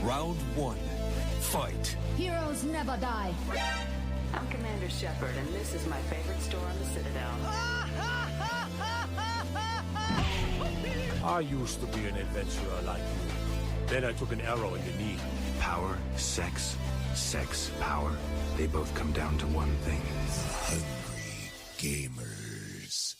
Round one. Fight. Heroes never die. I'm Commander Shepard, and this is my favorite store on the Citadel. I used to be an adventurer like you. Then I took an arrow in the knee. Power, sex, power. They both come down to one thing. Hungry gamers.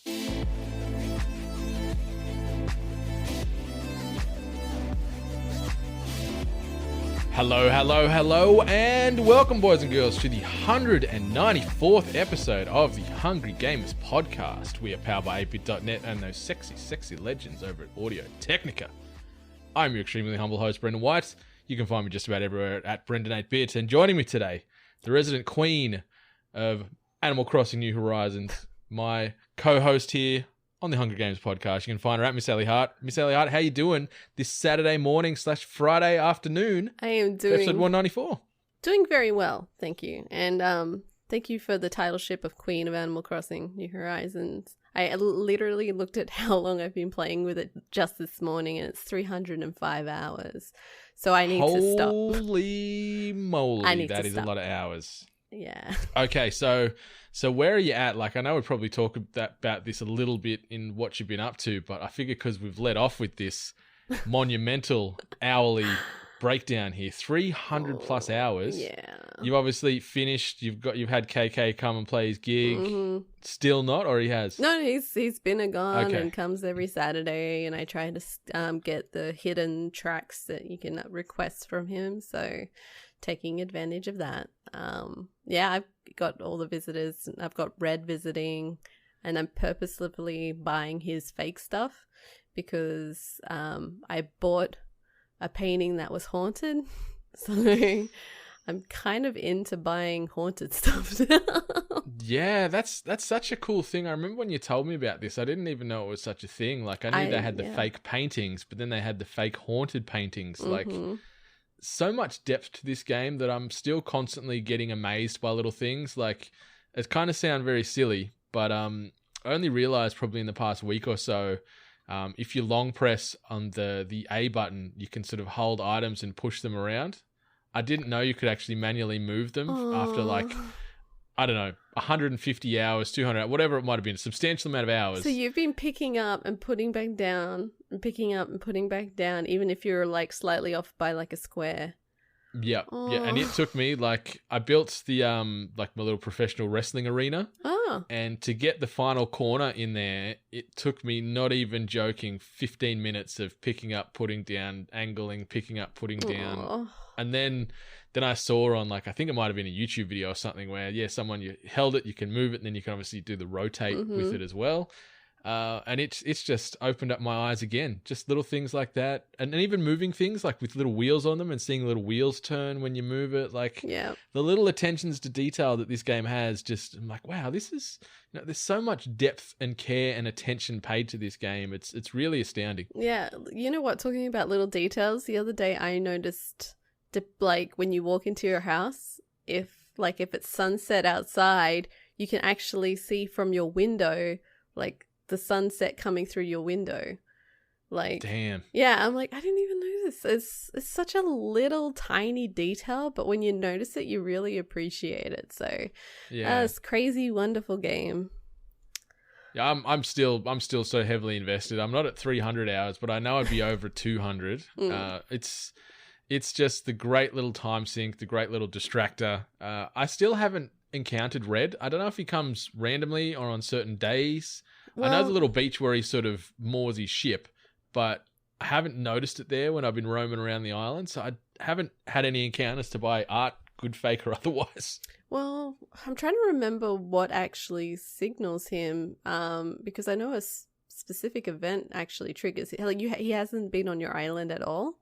Hello, and welcome, boys and girls, to the 194th episode of the Hungry Gamers podcast. We are powered by 8bit.net and those sexy legends over at Audio Technica. I'm your extremely humble host, Brendan White. You can find me just about everywhere at Brendan8bit. And joining me today, the resident queen of Animal Crossing New Horizons, my co-host here on the Hungry Games podcast. You can find her at Miss Ellie Hart. Miss Ellie Hart, how you doing this Saturday morning / Friday afternoon? I am doing episode 194. Doing very well, thank you. And thank you for the titleship of Queen of Animal Crossing New Horizons. I literally looked at how long I've been playing with it just this morning, and it's 305 hours. So I need to stop. Holy moly, that is a lot of hours. Yeah. Okay, so where are you at? Like, I know we'll probably talk about this a little bit in what you've been up to, but I figure because we've led off with this monumental hourly breakdown here, 300 plus hours. Yeah. You've obviously finished. You've had KK come and play his gig. Mm-hmm. Still not, or he has? No, he's been a gone and comes every Saturday, and I try to get the hidden tracks that you can request from him. So taking advantage of that. Yeah, I've got all the visitors. I've got Red visiting, and I'm purposely buying his fake stuff because I bought a painting that was haunted. So I'm kind of into buying haunted stuff now. Yeah, that's such a cool thing. I remember when you told me about this, I didn't even know it was such a thing. Like, I knew they had the fake paintings, but then they had the fake haunted paintings. Mm-hmm. Like, so much depth to this game that I'm still constantly getting amazed by little things. Like, it kind of sound very silly, but I only realized probably in the past week or so, if you long press on the A button, you can sort of hold items and push them around. I didn't know you could actually manually move them after, like, I don't know, 150 hours, 200 hours, whatever it might have been, a substantial amount of hours. So you've been picking up and putting back down and picking up and putting back down, even if you're like slightly off by like a square. Yeah, yeah, and it took me, like, I built the like my little professional wrestling arena. And to get the final corner in there, it took me, not even joking, 15 minutes of picking up, putting down, angling, picking up, putting down. And then I saw on, like, I think it might have been a YouTube video or something where, someone, you held it, you can move it, and then you can obviously do the rotate with it as well. And it's just opened up my eyes again. Just little things like that. And even moving things, like with little wheels on them and seeing little wheels turn when you move it. Like, the little attentions to detail that this game has, just, I'm like, wow, this is, there's so much depth and care and attention paid to this game. It's really astounding. Yeah. You know what? Talking about little details, the other day I noticed, like, when you walk into your house, if it's sunset outside, you can actually see from your window, like, the sunset coming through your window. Like, damn. Yeah, I'm like, I didn't even notice. It's such a little tiny detail, but when you notice it, you really appreciate it. So it's crazy, wonderful game. Yeah, I'm still so heavily invested. I'm not at 300 hours, but I know I'd be over 200. It's just the great little time sink, the great little distractor. I still haven't encountered Red. I don't know if he comes randomly or on certain days. Well, I know the little beach where he sort of moors his ship, but I haven't noticed it there when I've been roaming around the island, so I haven't had any encounters to buy art, good, fake, or otherwise. Well, I'm trying to remember what actually signals him, because I know a specific event actually triggers it. Like, he hasn't been on your island at all?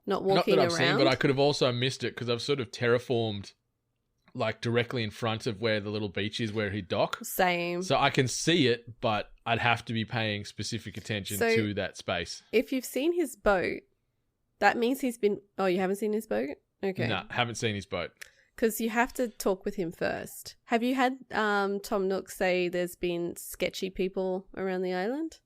Not walking around? Not that I've seen, but I could have also missed it because I've sort of terraformed, like, directly in front of where the little beach is where he'd dock. Same. So I can see it, but I'd have to be paying specific attention to that space. If you've seen his boat, that means he's been... Oh, you haven't seen his boat? Okay. No, haven't seen his boat. Because you have to talk with him first. Have you had Tom Nook say there's been sketchy people around the island?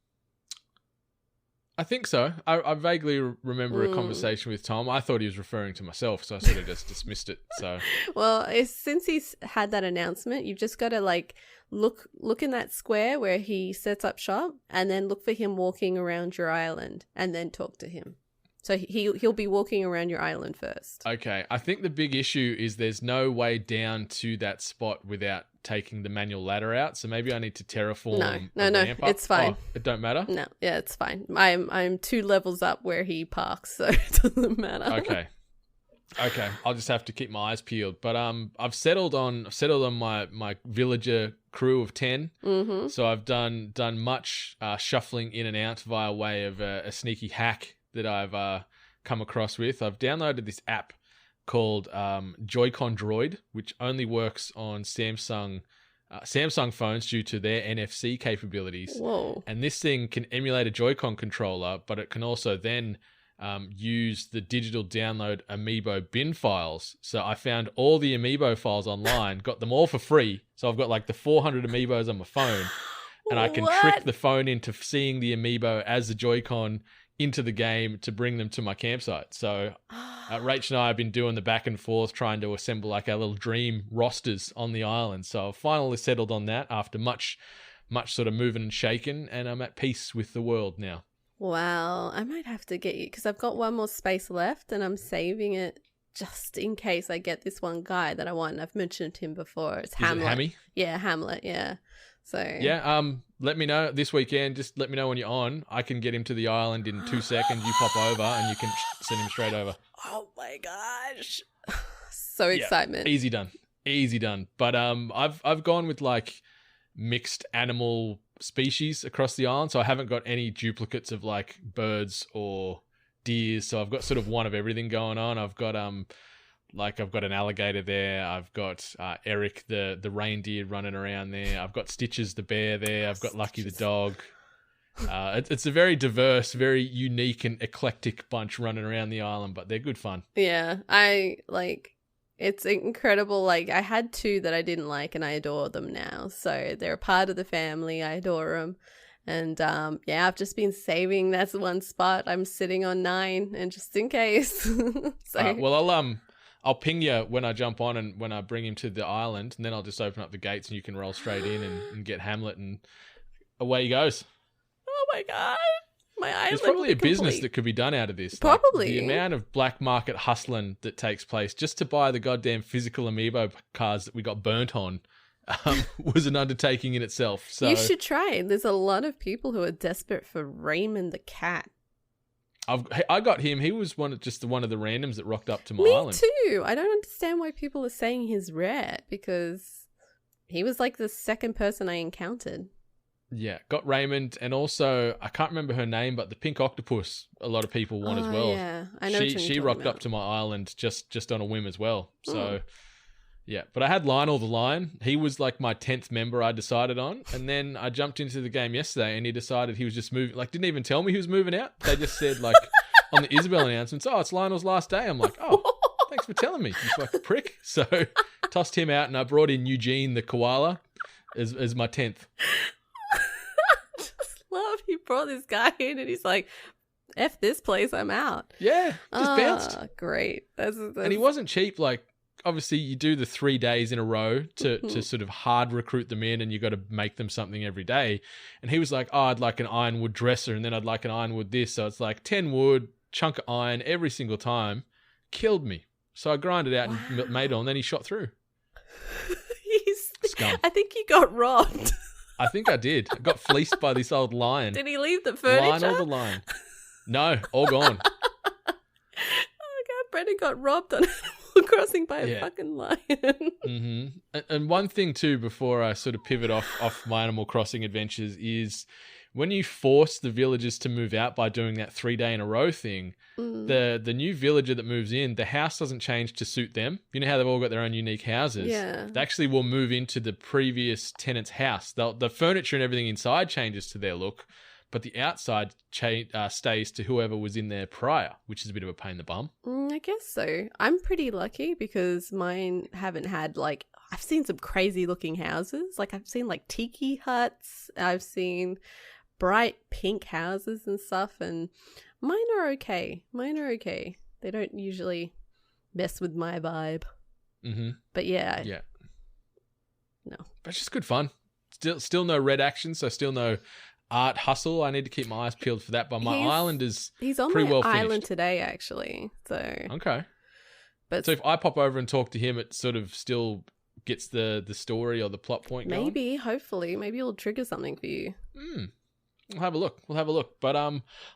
I think so. I vaguely remember a conversation with Tom. I thought he was referring to myself, so I sort of just dismissed it. So, well, since he's had that announcement, you've just got to like look in that square where he sets up shop, and then look for him walking around your island, and then talk to him. So he'll be walking around your island first. Okay, I think the big issue is there's no way down to that spot without taking the manual ladder out. So maybe I need to terraform. No, it's fine. Oh, it don't matter. No, yeah, it's fine. I'm 2 levels up where he parks, so it doesn't matter. Okay, I'll just have to keep my eyes peeled. But I've settled on my villager crew of 10. Mm-hmm. So I've done much shuffling in and out via way of a sneaky hack that I've come across with. I've downloaded this app called Joy-Con Droid, which only works on Samsung phones due to their NFC capabilities. Whoa. And this thing can emulate a Joy-Con controller, but it can also then use the digital download Amiibo bin files. So I found all the Amiibo files online, got them all for free. So I've got like the 400 Amiibos on my phone, and I can trick the phone into seeing the Amiibo as the Joy-Con into the game to bring them to my campsite. So Rach and I have been doing the back and forth trying to assemble like our little dream rosters on the island. So I've finally settled on that after much sort of moving and shaking, and I'm at peace with the world now. Wow, I might have to get you, because I've got one more space left and I'm saving it just in case I get this one guy that I want. I've mentioned him before. It's Hamlet. Is it Hammy? Yeah, Hamlet, yeah. So yeah, let me know this weekend. Just let me know when you're on. I can get him to the island in 2 seconds. You pop over and you can send him straight over. Oh my gosh. So excitement. Easy done. But I've gone with like mixed animal species across the island, so I haven't got any duplicates of like birds or deers. So I've got sort of one of everything going on. I've got an alligator there. I've got Eric the reindeer running around there. I've got Stitches the bear there. I've got Lucky the dog. It's a very diverse, very unique and eclectic bunch running around the island, but they're good fun. Yeah, it's incredible. Like, I had 2 that I didn't like, and I adore them now. So they're a part of the family. I adore them. And I've just been saving. That's the one spot. I'm sitting on 9, and just in case. Well, I'll ping you when I jump on and when I bring him to the island, and then I'll just open up the gates and you can roll straight in and get Hamlet, and away he goes. Oh my God. My island. There's probably a business that could be done out of this. Probably. Like, the amount of black market hustling that takes place just to buy the goddamn physical Amiibo cards that we got burnt on was an undertaking in itself. So you should try. There's a lot of people who are desperate for Raymond the cat. I got him. He was one of the randoms that rocked up to my island. Me too. I don't understand why people are saying he's rare, because he was like the second person I encountered. Yeah, got Raymond, and also I can't remember her name, but the pink octopus a lot of people want as well. Yeah, I know. She rocked up to my island just on a whim as well. So yeah, but I had Lionel the lion. He was like my 10th member I decided on, and then I jumped into the game yesterday and he decided he was just moving, like didn't even tell me he was moving out. They just said like on the Isabel announcements, "Oh, it's Lionel's last day." I'm like, "Oh, thanks for telling me, you fucking prick." So tossed him out and I brought in Eugene the koala as my 10th. Love he brought this guy in and he's like, F this place, I'm out. Yeah, just bounced. Great. That's... And he wasn't cheap. Like, obviously you do the 3 days in a row to sort of hard recruit them in, and you got to make them something every day. And he was like, "Oh, I'd like an ironwood dresser, and then I'd like an ironwood this." So it's like 10 wood, chunk of iron every single time. Killed me. So I grinded out and made it on, and then he shot through. Scum. I think he got robbed. I think I did. I got fleeced by this old lion. Did he leave the furniture? Lionel the lion. No, all gone. Oh God, Brendan got robbed on Animal Crossing by a fucking lion. Mm-hmm. And one thing too, before I sort of pivot off my Animal Crossing adventures, is when you force the villagers to move out by doing that 3 day in a row thing, the new villager that moves in, the house doesn't change to suit them. You know how they've all got their own unique houses? Yeah. They actually will move into the previous tenant's house. The furniture and everything inside changes to their look, but the outside stays to whoever was in there prior, which is a bit of a pain in the bum. I guess so. I'm pretty lucky because mine haven't had like... I've seen some crazy looking houses. Like I've seen like tiki huts. I've seen bright pink houses and stuff, and mine are okay. They don't usually mess with my vibe. Mm-hmm. But yeah. No. But it's just good fun. Still no red action, so still no art hustle. I need to keep my eyes peeled for that, but my island is he's on pretty my well island finished. today, actually. So okay. But so if I pop over and talk to him, it sort of still gets the story or the plot point going? Maybe, hopefully. Maybe it'll trigger something for you. We'll have a look. But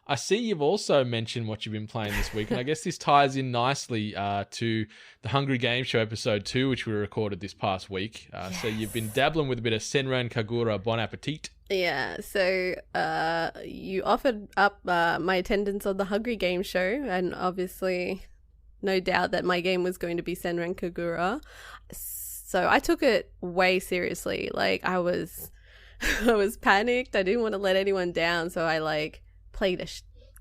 I see you've also mentioned what you've been playing this week, and I guess this ties in nicely to the Hungry Game Show episode 2, which we recorded this past week. Yes. So you've been dabbling with a bit of Senran Kagura Bon Appetit. Yeah, so you offered up my attendance on the Hungry Game Show, and obviously no doubt that my game was going to be Senran Kagura. So I took it way seriously. Like, I was panicked. I didn't want to let anyone down, so I played a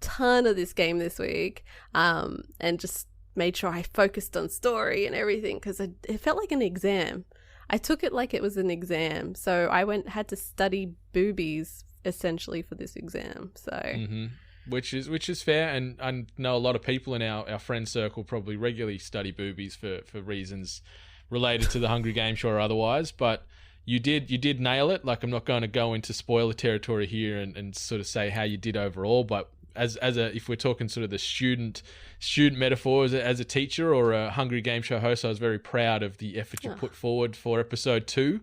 ton of this game this week, and just made sure I focused on story and everything, because it felt like an exam. I took it like it was an exam, so I had to study boobies essentially for this exam. So, which is fair, and I know a lot of people in our friend circle probably regularly study boobies for reasons related to the Hungry Game Show or otherwise, but you did nail it. Like, I'm not going to go into spoiler territory here and sort of say how you did overall, but if we're talking sort of the student metaphor as a teacher or a Hungry Game Show host, I was very proud of the effort you put forward for episode 2,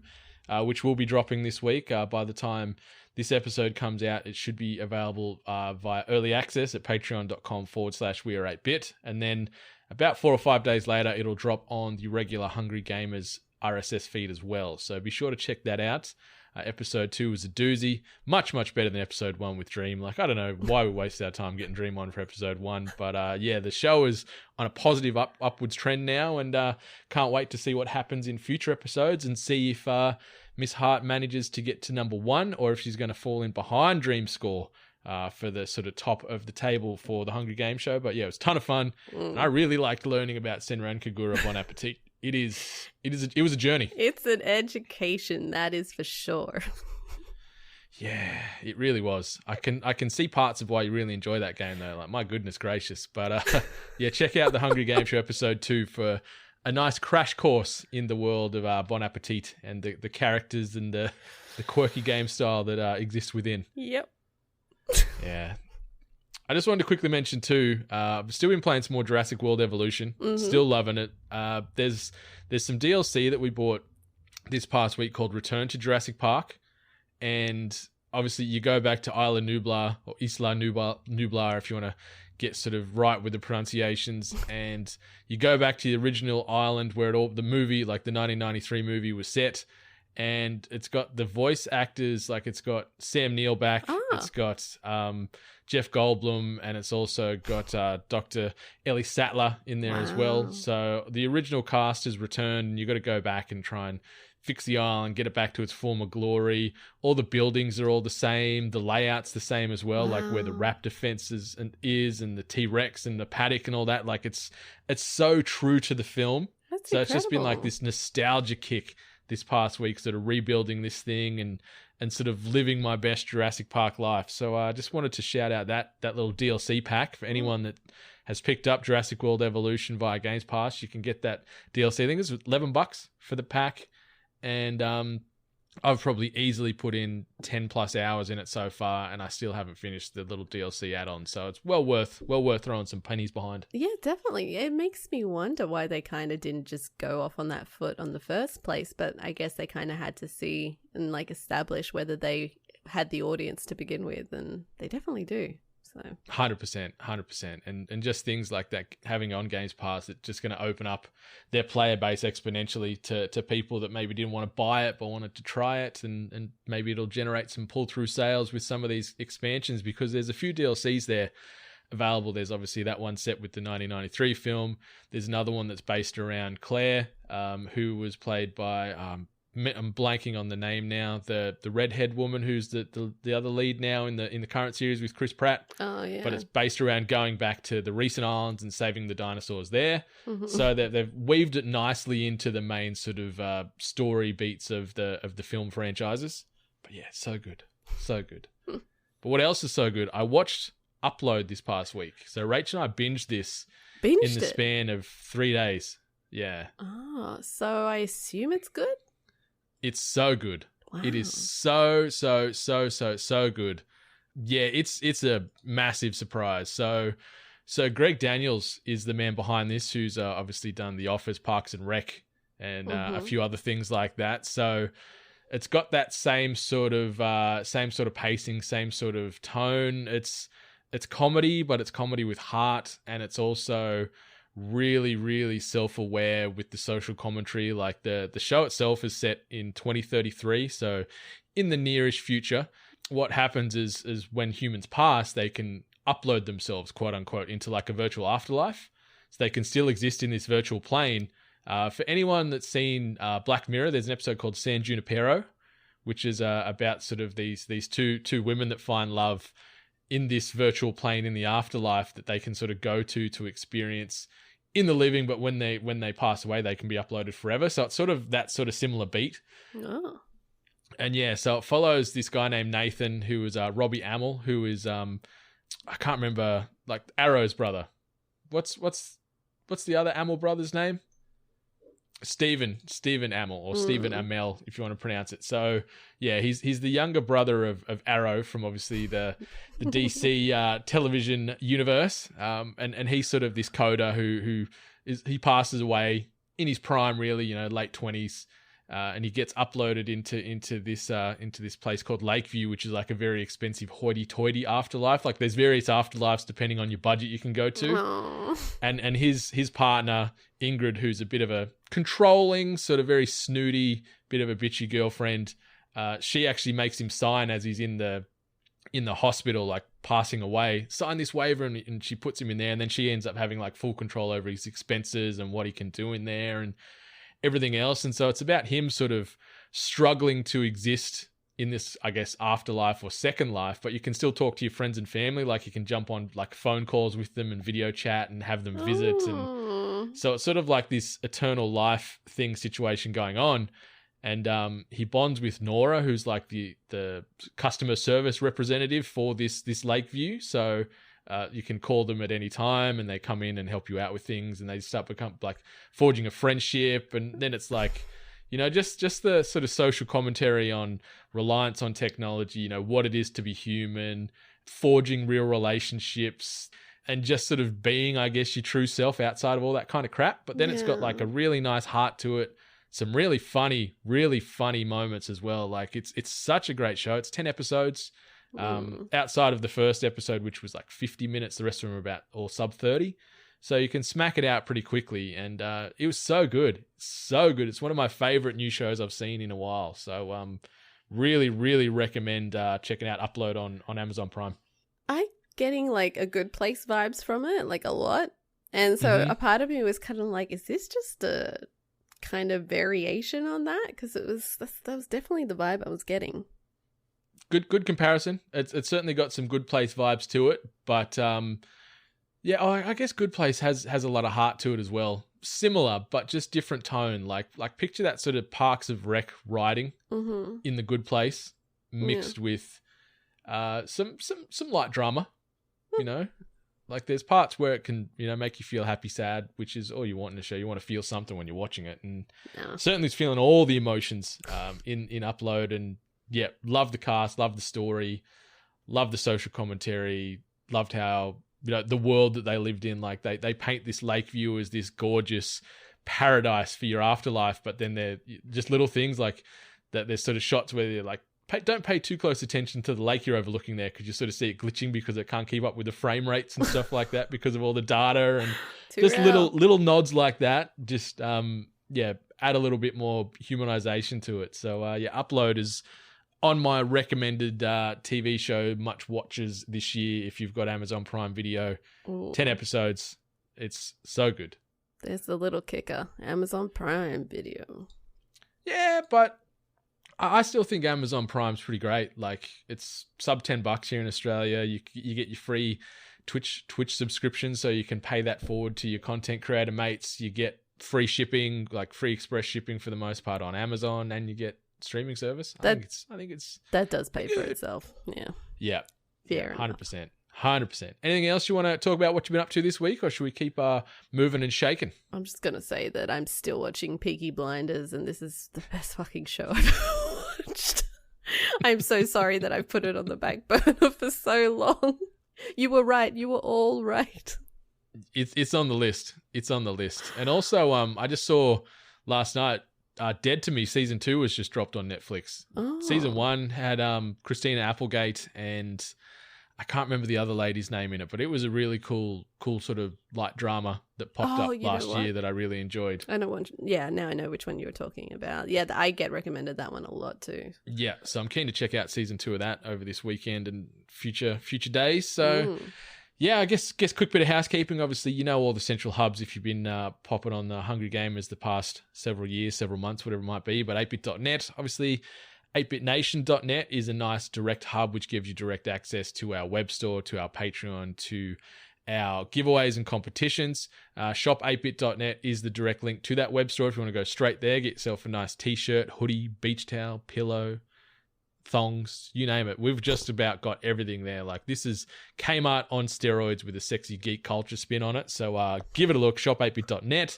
which will be dropping this week. By the time this episode comes out, it should be available via early access at patreon.com/weare8bit, and then about 4 or 5 days later, it'll drop on the regular Hungry Gamers RSS feed as well. So be sure to check that out. Episode 2 was a doozy. Much, much better than episode 1 with Dream. Like, I don't know why we wasted our time getting Dream on for episode 1. But yeah, the show is on a positive upwards trend now, and can't wait to see what happens in future episodes and see if Miss Hart manages to get to number 1 or if she's going to fall in behind Dream's score for the sort of top of the table for the Hungry Game Show. But yeah, it was a ton of fun. And I really liked learning about Senran Kagura Bon Appetit. It was a journey. It's an education, that is for sure. Yeah, it really was. I can see parts of why you really enjoy that game though. Like, my goodness gracious. But yeah, check out the Hungry Game Show episode 2 for a nice crash course in the world of Bon Appetit and the characters and the quirky game style that exists within. Yep. Yeah. I just wanted to quickly mention too, I've still been playing some more Jurassic World Evolution. Still loving it. There's some DLC that we bought this past week called Return to Jurassic Park. And obviously you go back to Isla Nublar or Isla Nublar if you want to get sort of right with the pronunciations. And you go back to the original island where the movie, like the 1993 movie, was set. And it's got the voice actors, like it's got Sam Neill back. It's got Jeff Goldblum, and it's also got Dr. Ellie Sattler in there as well. So the original cast has returned, and you've got to go back and try and fix the island, get it back to its former glory. All the buildings are all the same. The layout's the same as well, like where the raptor fence is and the T-Rex and the paddock and all that. Like, it's so true to the film. That's so incredible. It's just been like this nostalgia kick this past week, sort of rebuilding this thing and sort of living my best Jurassic Park life. So I just wanted to shout out that little DLC pack for anyone that has picked up Jurassic World Evolution via Games Pass. You can get that DLC. I think it's $11 for the pack. And I've probably easily put in 10 plus hours in it so far, and I still haven't finished the little DLC add-on. So it's well worth throwing some pennies behind. Yeah, definitely. It makes me wonder why they kind of didn't just go off on that foot on the first place, but I guess they kind of had to see and establish whether they had the audience to begin with, and they definitely do. So 100%. And just things like that, having on Games Pass, it's just going to open up their player base exponentially to people that maybe didn't want to buy it but wanted to try it, and maybe it'll generate some pull-through sales with some of these expansions, because there's a few DLCs there available. There's obviously that one set with the 1993 film. There's another one that's based around Claire, who was played by... I'm blanking on the name now. The redhead woman who's the other lead now in the current series with Chris Pratt. Oh yeah. But it's based around going back to the recent islands and saving the dinosaurs there. So they've weaved it nicely into the main sort of story beats of the film franchises. But yeah, so good. But what else is so good? I watched Upload this past week. So Rachel and I binged this in the span of 3 days. Yeah. Oh, so I assume it's good? It's so good. Wow. It is so good. Yeah, it's a massive surprise. So Greg Daniels is the man behind this, who's obviously done The Office, Parks and Rec, and a few other things like that. So it's got that same sort of pacing, same sort of tone. It's comedy, but it's comedy with heart, and it's also really, really self-aware with the social commentary. Like the show itself is set in 2033, so in the nearish future. What happens is when humans pass, they can upload themselves, quote unquote, into like a virtual afterlife, so they can still exist in this virtual plane. For anyone that's seen Black Mirror, there's an episode called San Junipero, which is about sort of these two women that find love in this virtual plane in the afterlife that they can sort of go to experience in the living, but when they pass away, they can be uploaded forever. So it's sort of that sort of similar beat. Oh. And yeah, so it follows this guy named Nathan, who is Robbie Amell, who is I can't remember, like Arrow's brother. What's the other Amell brother's name? Stephen Amell, or Stephen Amell, if you want to pronounce it. So yeah, he's the younger brother of Arrow from obviously the DC television universe. And he's sort of this coder who passes away in his prime, really, late 20s. And he gets uploaded into this place called Lakeview, which is like a very expensive hoity-toity afterlife. Like there's various afterlives depending on your budget you can go to. Aww. And his partner Ingrid, who's a bit of a controlling, sort of very snooty, bit of a bitchy girlfriend, she actually makes him sign as he's in the hospital, like passing away, sign this waiver, and she puts him in there, and then she ends up having like full control over his expenses and what he can do in there and everything else. And so it's about him sort of struggling to exist in this, I guess, afterlife or second life, but you can still talk to your friends and family. Like you can jump on like phone calls with them and video chat and have them visit. And so it's sort of like this eternal life thing situation going on. And he bonds with Nora, who's like the customer service representative for this Lakeview. So you can call them at any time and they come in and help you out with things, and they start become like forging a friendship. And then it's like, just the sort of social commentary on reliance on technology, what it is to be human, forging real relationships, and just sort of being, I guess, your true self outside of all that kind of crap. But then it's got like a really nice heart to it. Some really funny moments as well. Like it's such a great show. It's 10 episodes. Outside of the first episode, which was like 50 minutes, the rest of them are about all sub 30. So you can smack it out pretty quickly. And it was so good. So good. It's one of my favorite new shows I've seen in a while. So really, really recommend checking out Upload on Amazon Prime. I'm getting like a Good Place vibes from it, like a lot. And so a part of me was kind of like, is this just a kind of variation on that? Because that was definitely the vibe I was getting. Good comparison. It's certainly got some Good Place vibes to it, but I guess Good Place has a lot of heart to it as well. Similar, but just different tone. Like picture that sort of Parks of Rec writing in the Good Place, mixed with some light drama. Like there's parts where it can make you feel happy, sad, which is all you want in a show. You want to feel something when you're watching it, and certainly it's feeling all the emotions in Upload. And yeah, love the cast, love the story, love the social commentary, loved how, the world that they lived in. Like they paint this Lakeview as this gorgeous paradise for your afterlife, but then they're just little things like that. There's sort of shots where they're like, don't pay too close attention to the lake you're overlooking there, because you sort of see it glitching because it can't keep up with the frame rates and stuff like that because of all the data, and just little nods like that. Just add a little bit more humanization to it. So Upload is on my recommended TV show much watches this year if you've got Amazon Prime Video. Ooh. 10 episodes. It's so good. There's the little kicker. Amazon Prime Video. Yeah, but I still think Amazon Prime's pretty great. Like it's sub $10 here in Australia. You get your free Twitch subscription, so you can pay that forward to your content creator mates. You get free shipping, like free express shipping for the most part on Amazon, and you get streaming service. I think it's that does pay for itself. Yeah. Fair enough. 100%. 100%. Anything else you want to talk about what you've been up to this week, or should we keep moving and shaking? I'm just going to say that I'm still watching Peaky Blinders, and this is the best fucking show I've ever watched. I'm so sorry that I've put it on the back burner for so long. You were right. You were all right. It's on the list. It's on the list. And also, I just saw last night, Dead to Me Season 2 was just dropped on Netflix. Oh. Season 1 had Christina Applegate and I can't remember the other lady's name in it, but it was a really cool sort of light drama that popped up last year that I really enjoyed. I know one. Yeah, now I know which one you were talking about. Yeah, I get recommended that one a lot too. Yeah, so I'm keen to check out Season 2 of that over this weekend and future days. So, yeah, I guess quick bit of housekeeping. Obviously, you know all the central hubs if you've been popping on the Hungry Gamers the past several years, several months, whatever it might be. But 8bit.net, obviously, 8bitnation.net is a nice direct hub which gives you direct access to our web store, to our Patreon, to our giveaways and competitions. Shop8bit.net is the direct link to that web store. If you want to go straight there, get yourself a nice t-shirt, hoodie, beach towel, pillow, thongs, you name it. We've just about got everything there. Like, this is Kmart on steroids with a sexy geek culture spin on it. So give it a look, shop8bit.net.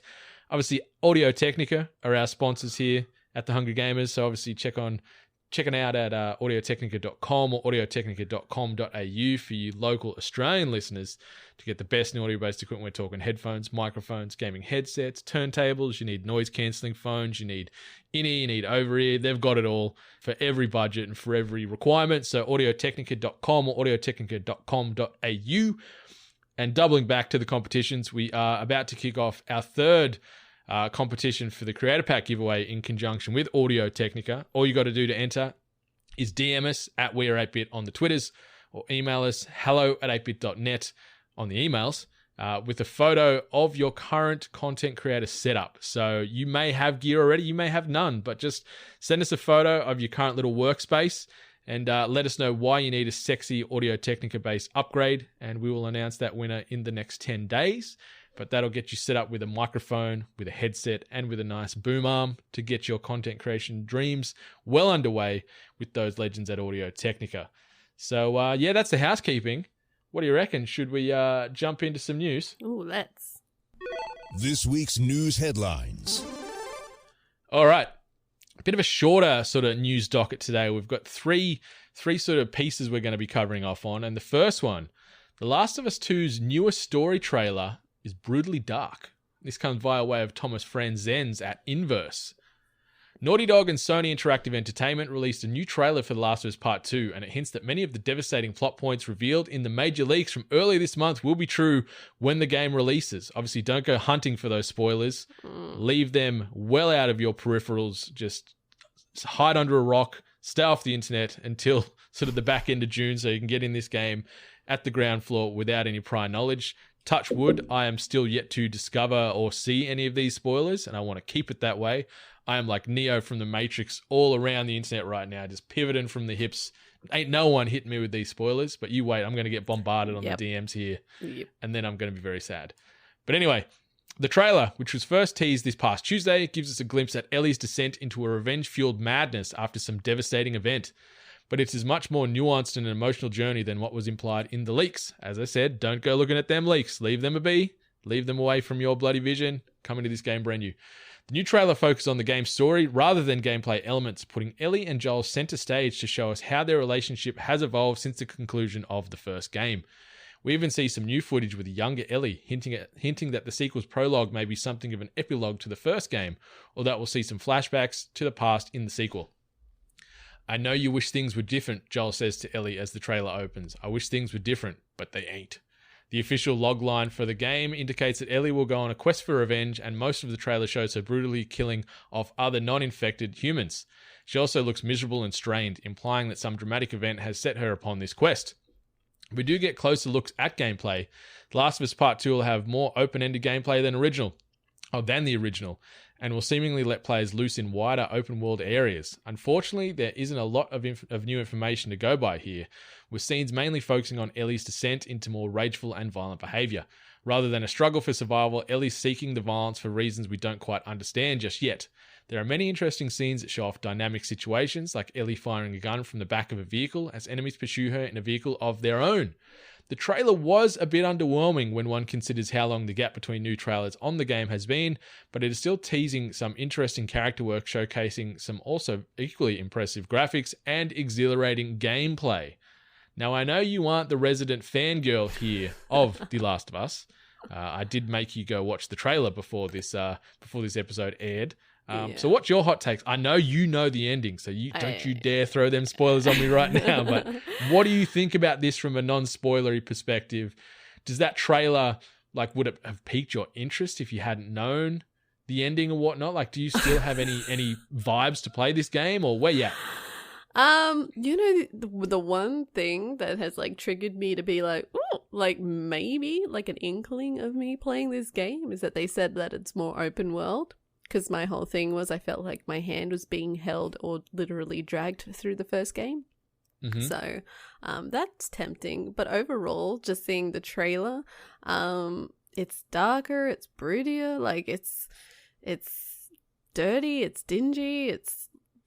Obviously, Audio Technica are our sponsors here at the Hungry Gamers. So obviously checking out at audiotechnica.com or audiotechnica.com.au for you local Australian listeners to get the best in audio-based equipment. We're talking headphones, microphones, gaming headsets, turntables. You need noise-cancelling phones. You need in-ear, you need over-ear. They've got it all for every budget and for every requirement. So audiotechnica.com or audiotechnica.com.au. And doubling back to the competitions, we are about to kick off our third competition for the Creator Pack giveaway in conjunction with Audio Technica. All you got to do to enter is DM us at weare8bit on the Twitters or email us hello@8bit.net on the emails with a photo of your current content creator setup. So you may have gear already, you may have none, but just send us a photo of your current little workspace and let us know why you need a sexy Audio Technica based upgrade, and we will announce that winner in the next 10 days. But that'll get you set up with a microphone, with a headset, and with a nice boom arm to get your content creation dreams well underway with those legends at Audio Technica. So, yeah, that's the housekeeping. What do you reckon? Should we jump into some news? Ooh, let's. This week's news headlines. All right. A bit of a shorter sort of news docket today. We've got three sort of pieces we're going to be covering off on. And the first one, The Last of Us 2's newest story trailer is brutally dark. This comes via way of Thomas Franzen's at Inverse. Naughty Dog and Sony Interactive Entertainment released a new trailer for The Last of Us Part 2, and it hints that many of the devastating plot points revealed in the major leaks from earlier this month will be true when the game releases. Obviously, don't go hunting for those spoilers. Leave them well out of your peripherals. Just hide under a rock, stay off the internet until sort of the back end of June so you can get in this game at the ground floor without any prior knowledge. Touch wood, I am still yet to discover or see any of these spoilers, and I want to keep it that way. I am like Neo from the Matrix all around the internet right now, just pivoting from the hips. Ain't no one hitting me with these spoilers, but you wait, I'm going to get bombarded on the DMs here, and then I'm going to be very sad. But anyway, the trailer, which was first teased this past Tuesday, gives us a glimpse at Ellie's descent into a revenge-fueled madness after some devastating event. But it is much more nuanced and an emotional journey than what was implied in the leaks. As I said, don't go looking at them leaks. Leave them be. Leave them away from your bloody vision. Coming to this game brand new. The new trailer focuses on the game's story rather than gameplay elements, putting Ellie and Joel center stage to show us how their relationship has evolved since the conclusion of the first game. We even see some new footage with a younger Ellie, hinting that the sequel's prologue may be something of an epilogue to the first game, or that we'll see some flashbacks to the past in the sequel. I know you wish things were different, Joel says to Ellie as the trailer opens. I wish things were different, but they ain't. The official logline for the game indicates that Ellie will go on a quest for revenge, and most of the trailer shows her brutally killing off other non-infected humans. She also looks miserable and strained, implying that some dramatic event has set her upon this quest. We do get closer looks at gameplay. The Last of Us Part 2 will have more open-ended gameplay than the original, and will seemingly let players loose in wider open-world areas. Unfortunately, there isn't a lot of new information to go by here, with scenes mainly focusing on Ellie's descent into more rageful and violent behavior. Rather than a struggle for survival, Ellie's seeking the violence for reasons we don't quite understand just yet. There are many interesting scenes that show off dynamic situations, like Ellie firing a gun from the back of a vehicle as enemies pursue her in a vehicle of their own. The trailer was a bit underwhelming when one considers how long the gap between new trailers on the game has been, but it is still teasing some interesting character work, showcasing some also equally impressive graphics and exhilarating gameplay. Now, I know you aren't the resident fangirl here of The Last of Us. I did make you go watch the trailer before this episode aired. So what's your hot takes? I know you know the ending, so don't you dare throw them spoilers on me right now. But what do you think about this from a non-spoilery perspective? Does that trailer, like, would it have piqued your interest if you hadn't known the ending or whatnot? Like, do you still have any vibes to play this game, or where you at? The one thing that has like triggered me to be like, ooh, like maybe like an inkling of me playing this game is that they said that it's more open world. Because my whole thing was I felt like my hand was being held or literally dragged through the first game. Mm-hmm. So that's tempting. But overall, just seeing the trailer, it's darker, it's broodier, like it's dirty, it's dingy,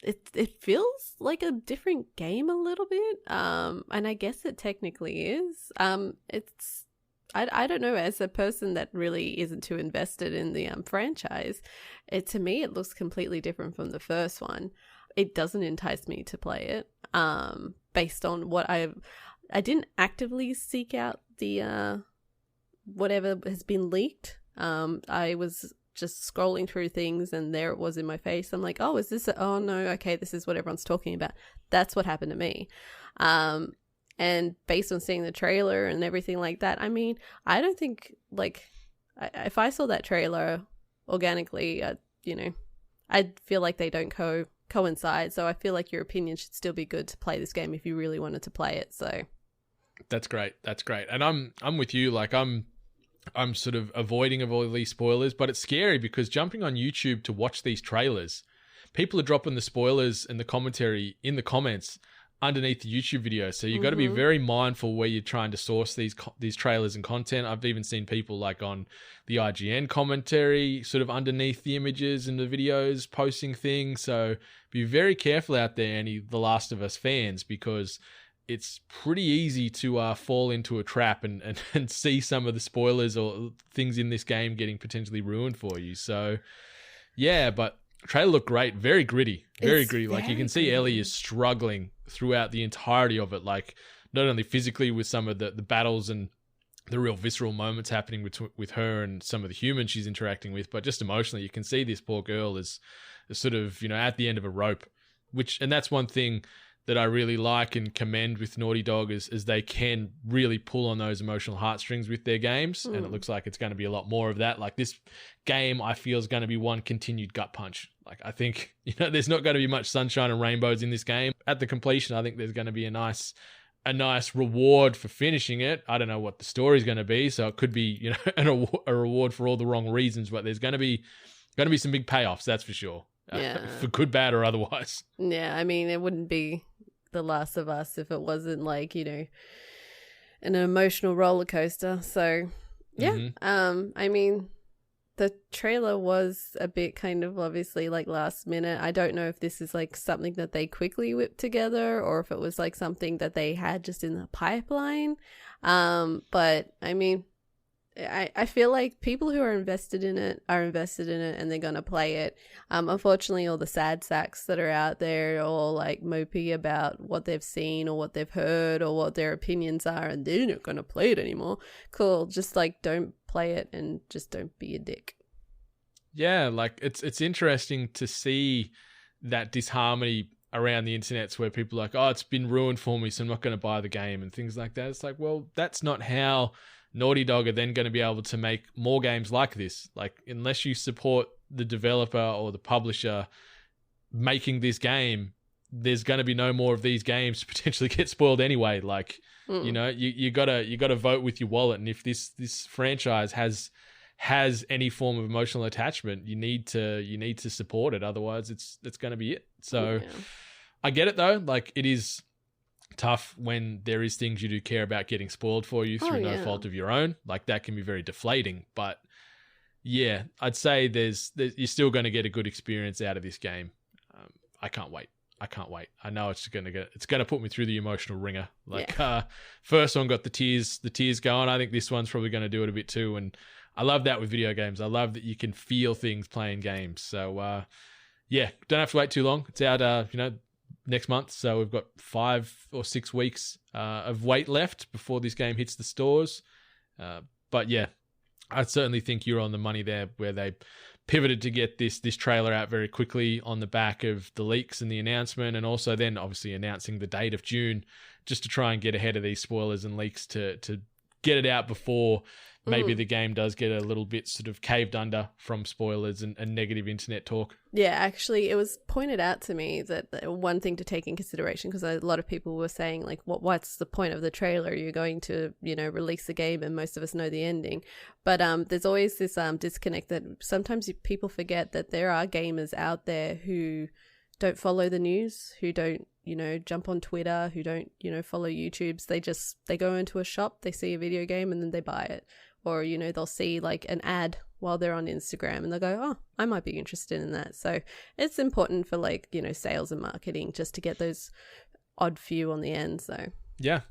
it feels like a different game a little bit. And I guess it technically is. I don't know, as a person that really isn't too invested in the franchise, to me it looks completely different from the first one. It doesn't entice me to play it based on what I didn't actively seek out the whatever has been leaked. I was just scrolling through things and there it was in my face. I'm like, oh, is this oh no, okay, this is what everyone's talking about. That's what happened to me. And based on seeing the trailer and everything like that, I mean, I don't think, like, if I saw that trailer organically, I'd feel like they don't coincide. So I feel like your opinion should still be good to play this game if you really wanted to play it. So that's great. And I'm with you. Like, I'm sort of avoiding of all these spoilers, but it's scary because jumping on YouTube to watch these trailers, people are dropping the spoilers and the commentary in the comments underneath the YouTube video. So you've got to be very mindful where you're trying to source these trailers and content. I've even seen people like on the IGN commentary sort of underneath the images and the videos posting things. So be very careful out there, any The Last of Us fans, because it's pretty easy to fall into a trap and see some of the spoilers or things in this game getting potentially ruined for you. So yeah, but trailer looked great, very gritty. Like, you can see Ellie is struggling throughout the entirety of it, like not only physically with some of the battles and the real visceral moments happening with her and some of the humans she's interacting with, but just emotionally, you can see this poor girl is sort of, at the end of a rope, and that's one thing that I really like and commend with Naughty Dog is they can really pull on those emotional heartstrings with their games. And it looks like it's going to be a lot more of that. Like, this game, I feel, is going to be one continued gut punch. Like, I think, there's not going to be much sunshine and rainbows in this game. At the completion, I think there's going to be a nice reward for finishing it. I don't know what the story's going to be. So it could be, a reward for all the wrong reasons, but there's going to be some big payoffs. That's for sure. Yeah. For good, bad, or otherwise. Yeah. I mean, it wouldn't be The Last of Us if it wasn't like, an emotional roller coaster. So yeah. I mean, the trailer was a bit kind of obviously like last minute. I don't know if this is like something that they quickly whipped together or if it was like something that they had just in the pipeline. But I mean, I feel like people who are invested in it and they're going to play it. Unfortunately, all the sad sacks that are out there are all like mopey about what they've seen or what they've heard or what their opinions are, and they're not going to play it anymore. Cool. Just like don't play it and just don't be a dick. Yeah, like it's interesting to see that disharmony around the internet where people are like, oh, it's been ruined for me, so I'm not going to buy the game and things like that. It's like, well, that's not how Naughty Dog are then going to be able to make more games like this. Like, unless you support the developer or the publisher making this game, there's going to be no more of these games to potentially get spoiled anyway. Like, you gotta vote with your wallet. And if this franchise has any form of emotional attachment, you need to support it. Otherwise, it's going to be it. So yeah. I get it though. Like, it is tough when there is things you do care about getting spoiled for you through no fault of your own. Like, that can be very deflating. But yeah, I'd say you're still going to get a good experience out of this game. I can't wait. I know it's going to put me through the emotional ringer. First one got the tears going. I think this one's probably going to do it a bit too. And I love that with video games. I love that you can feel things playing games. So yeah, don't have to wait too long. It's out, next month. So we've got 5 or 6 weeks of wait left before this game hits the stores. But yeah, I certainly think you're on the money there, where they pivoted to get this trailer out very quickly on the back of the leaks and the announcement, and also then obviously announcing the date of June, just to try and get ahead of these spoilers and leaks to get it out before maybe the game does get a little bit sort of caved under from spoilers and negative internet talk. Yeah, actually, it was pointed out to me that one thing to take in consideration, because a lot of people were saying, like, what's the point of the trailer? You're going to, release the game and most of us know the ending. But there's always this disconnect that sometimes people forget that there are gamers out there who don't follow the news, who don't, jump on Twitter, who don't, follow YouTubes. They go into a shop, they see a video game and then they buy it. Or, they'll see like an ad while they're on Instagram and they'll go, oh, I might be interested in that. So it's important for like, sales and marketing just to get those odd few on the end. So yeah,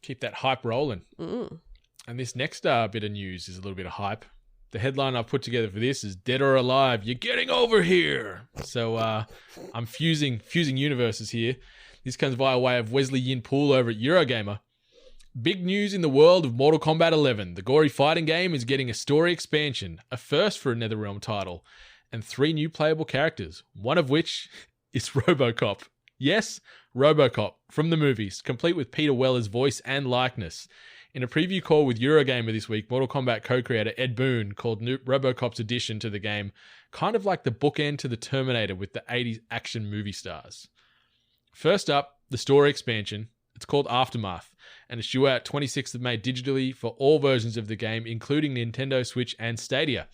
keep that hype rolling. And this next bit of news is a little bit of hype. The headline I've put together for this is "Dead or Alive, You're Getting Over Here." So I'm fusing universes here. This comes via way of Wesley Yin Poole over at Eurogamer. Big news in the world of Mortal Kombat 11. The gory fighting game is getting a story expansion, a first for a NetherRealm title, and 3 new playable characters, one of which is RoboCop. Yes, RoboCop from the movies, complete with Peter Weller's voice and likeness. In a preview call with Eurogamer this week, Mortal Kombat co-creator Ed Boon called RoboCop's addition to the game kind of like the bookend to the Terminator with the 80s action movie stars. First up, the story expansion. It's called Aftermath, and it's due out 26th of May digitally for all versions of the game, including Nintendo Switch and Stadia.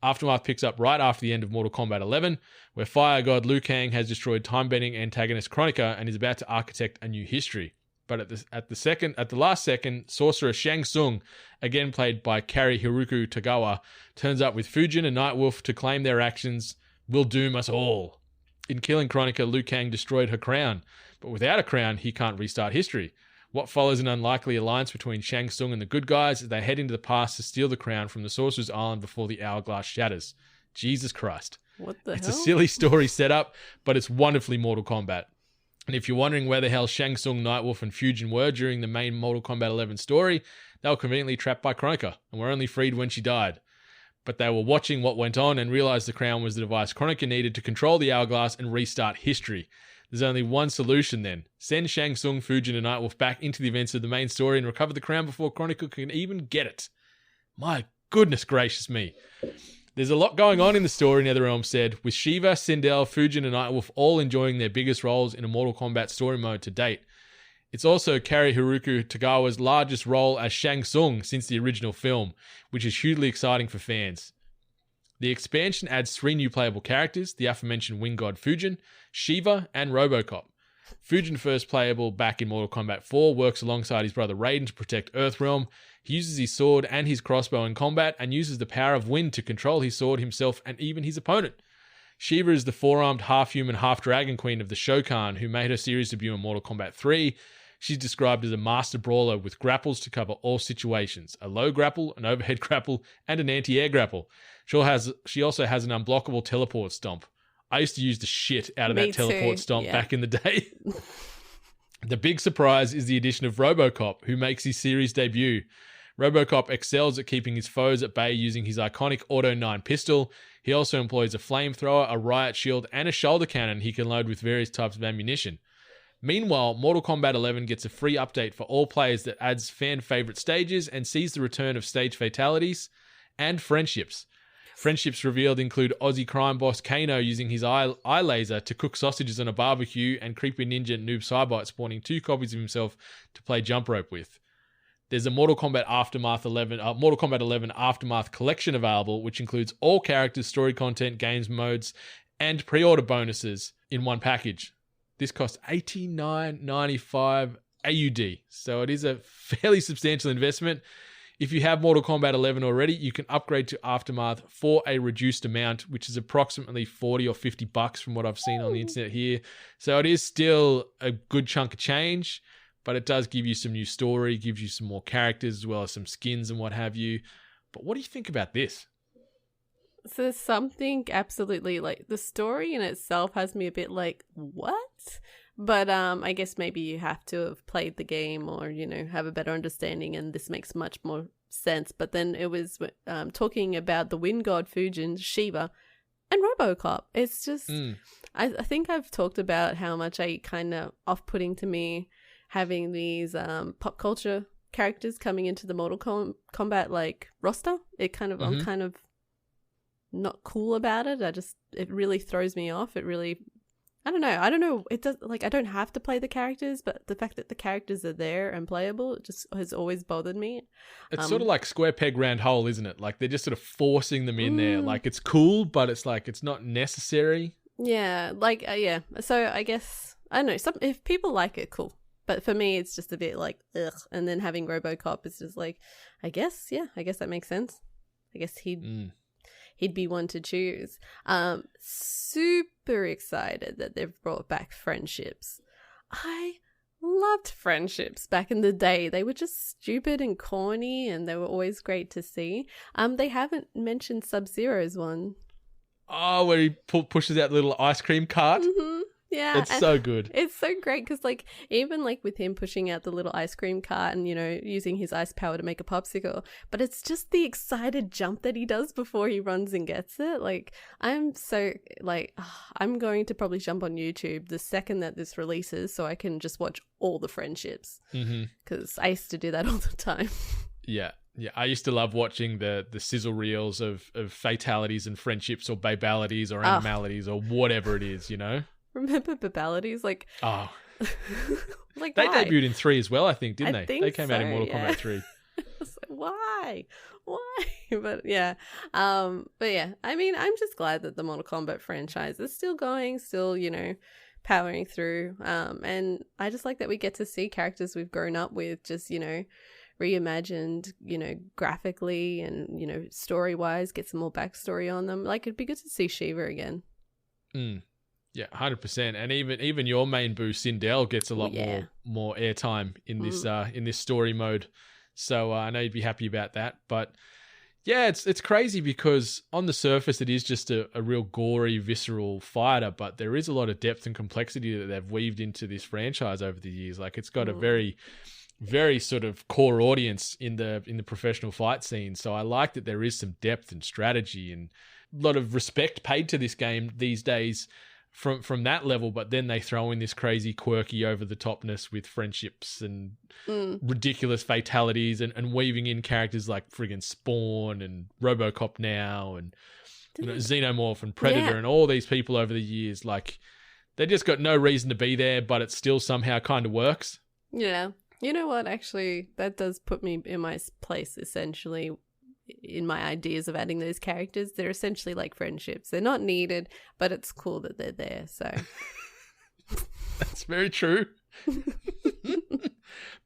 Aftermath picks up right after the end of Mortal Kombat 11, where Fire God Liu Kang has destroyed time-bending antagonist Kronika and is about to architect a new history. But at the last second, sorcerer Shang Tsung, again played by Kari Hiruko Tagawa, turns up with Fujin and Nightwolf to claim their actions will doom us all. In killing Kronika, Liu Kang destroyed her crown, but without a crown, he can't restart history. What follows an unlikely alliance between Shang Tsung and the good guys as they head into the past to steal the crown from the Sorcerer's Island before the hourglass shatters. Jesus Christ. What the hell? It's a silly story setup, but it's wonderfully Mortal Kombat. And if you're wondering where the hell Shang Tsung, Nightwolf, and Fujin were during the main Mortal Kombat 11 story, they were conveniently trapped by Kronika and were only freed when she died. But they were watching what went on and realized the crown was the device Kronika needed to control the hourglass and restart history. There's only one solution then. Send Shang Tsung, Fujin, and Nightwolf back into the events of the main story and recover the crown before Kronika can even get it. My goodness gracious me. There's a lot going on in the story, NetherRealm said, with Shiva, Sindel, Fujin, and Nightwolf all enjoying their biggest roles in a Mortal Kombat story mode to date. It's also Kari Hiruko Tagawa's largest role as Shang Tsung since the original film, which is hugely exciting for fans. The expansion adds 3 new playable characters, the aforementioned Wing God Fujin, Shiva, and RoboCop. Fujin, first playable back in Mortal Kombat 4, works alongside his brother Raiden to protect Earthrealm. He uses his sword and his crossbow in combat and uses the power of wind to control his sword, himself, and even his opponent. Shiva is the 4-armed, half-human, half-dragon queen of the Shokan who made her series debut in Mortal Kombat 3. She's described as a master brawler with grapples to cover all situations, a low grapple, an overhead grapple, and an anti-air grapple. She also has an unblockable teleport stomp. I used to use the shit out of that teleport stomp back in the day. The big surprise is the addition of RoboCop, who makes his series debut. RoboCop excels at keeping his foes at bay using his iconic Auto 9 pistol. He also employs a flamethrower, a riot shield, and a shoulder cannon he can load with various types of ammunition. Meanwhile, Mortal Kombat 11 gets a free update for all players that adds fan-favorite stages and sees the return of stage fatalities and friendships. Friendships revealed include Aussie crime boss Kano using his eye laser to cook sausages on a barbecue and creepy ninja Noob Saibot spawning 2 copies of himself to play jump rope with. There's a Mortal Kombat 11 Aftermath collection available, which includes all characters, story content, games modes, and pre-order bonuses in one package. This costs $89.95 AUD, so it is a fairly substantial investment. if you have Mortal Kombat 11 already, you can upgrade to Aftermath for a reduced amount, which is approximately $40 or $50 from what I've seen on the internet here. So it is still a good chunk of change, but it does give you some new story, gives you some more characters as well as some skins and what have you. But what do you think about this? So something absolutely, like, the story in itself has me a bit like, what? But I guess maybe you have to have played the game or, you know, have a better understanding, and this makes much more sense. But then it was talking about the Wind God Fujin, Shiva, and RoboCop. It's just, I think I've talked about how much I kind of off-putting to me having these pop culture characters coming into the Mortal Kombat like roster. It kind of, I'm kind of not cool about it. It really throws me off. It really, I don't know. It does, like, I don't have to play the characters, but the fact that the characters are there and playable, it just has always bothered me. It's sort of like square peg round hole, isn't it? Like, they're just sort of forcing them in there. Like, it's cool, but it's like, it's not necessary. Yeah. Like, yeah. So I guess, I don't know, if people like it, cool. But for me, it's just a bit like, ugh. And then having RoboCop is just like, I guess that makes sense. I guess he'd be one to choose. Super excited that they've brought back friendships. I loved friendships back in the day. They were just stupid and corny, and they were always great to see. They haven't mentioned Sub-Zero's one. Oh, where he pushes out the little ice cream cart. Mm-hmm. Yeah. It's so good. It's so great because, like, even, like, with him pushing out the little ice cream cart and, you know, using his ice power to make a popsicle, but it's just the excited jump that he does before he runs and gets it. Like, I'm so, like, I'm going to probably jump on YouTube the second that this releases so I can just watch all the friendships, because I used to do that all the time. Yeah, I used to love watching the sizzle reels of fatalities and friendships or babalities or animalities or whatever it is, you know? Remember Babalities? Like, oh, like, they debuted in 3 as well, I think, didn't they? They came out in Mortal Kombat 3. Why? But yeah, I mean, I'm just glad that the Mortal Kombat franchise is still going, still, you know, powering through. And I just like that we get to see characters we've grown up with, just, you know, reimagined, you know, graphically and, you know, story wise, get some more backstory on them. Like, it'd be good to see Shiva again. Yeah, 100%. And even your main boo, Sindel, gets a lot more airtime in this story mode. So I know you'd be happy about that. But yeah, it's crazy because on the surface it is just a real gory, visceral fighter, but there is a lot of depth and complexity that they've weaved into this franchise over the years. Like, it's got a very, very sort of core audience in the professional fight scene. So I like that there is some depth and strategy and a lot of respect paid to this game these days from that level, but then they throw in this crazy, quirky, over-the-topness with friendships and ridiculous fatalities and weaving in characters like friggin' Spawn and RoboCop now and, you know, Xenomorph and Predator and all these people over the years. Like, they just got no reason to be there, but it still somehow kind of works. Yeah. You know what? Actually, that does put me in my place, essentially, in my ideas of adding those characters. They're essentially like friendships. They're not needed, but it's cool that they're there. So that's very true.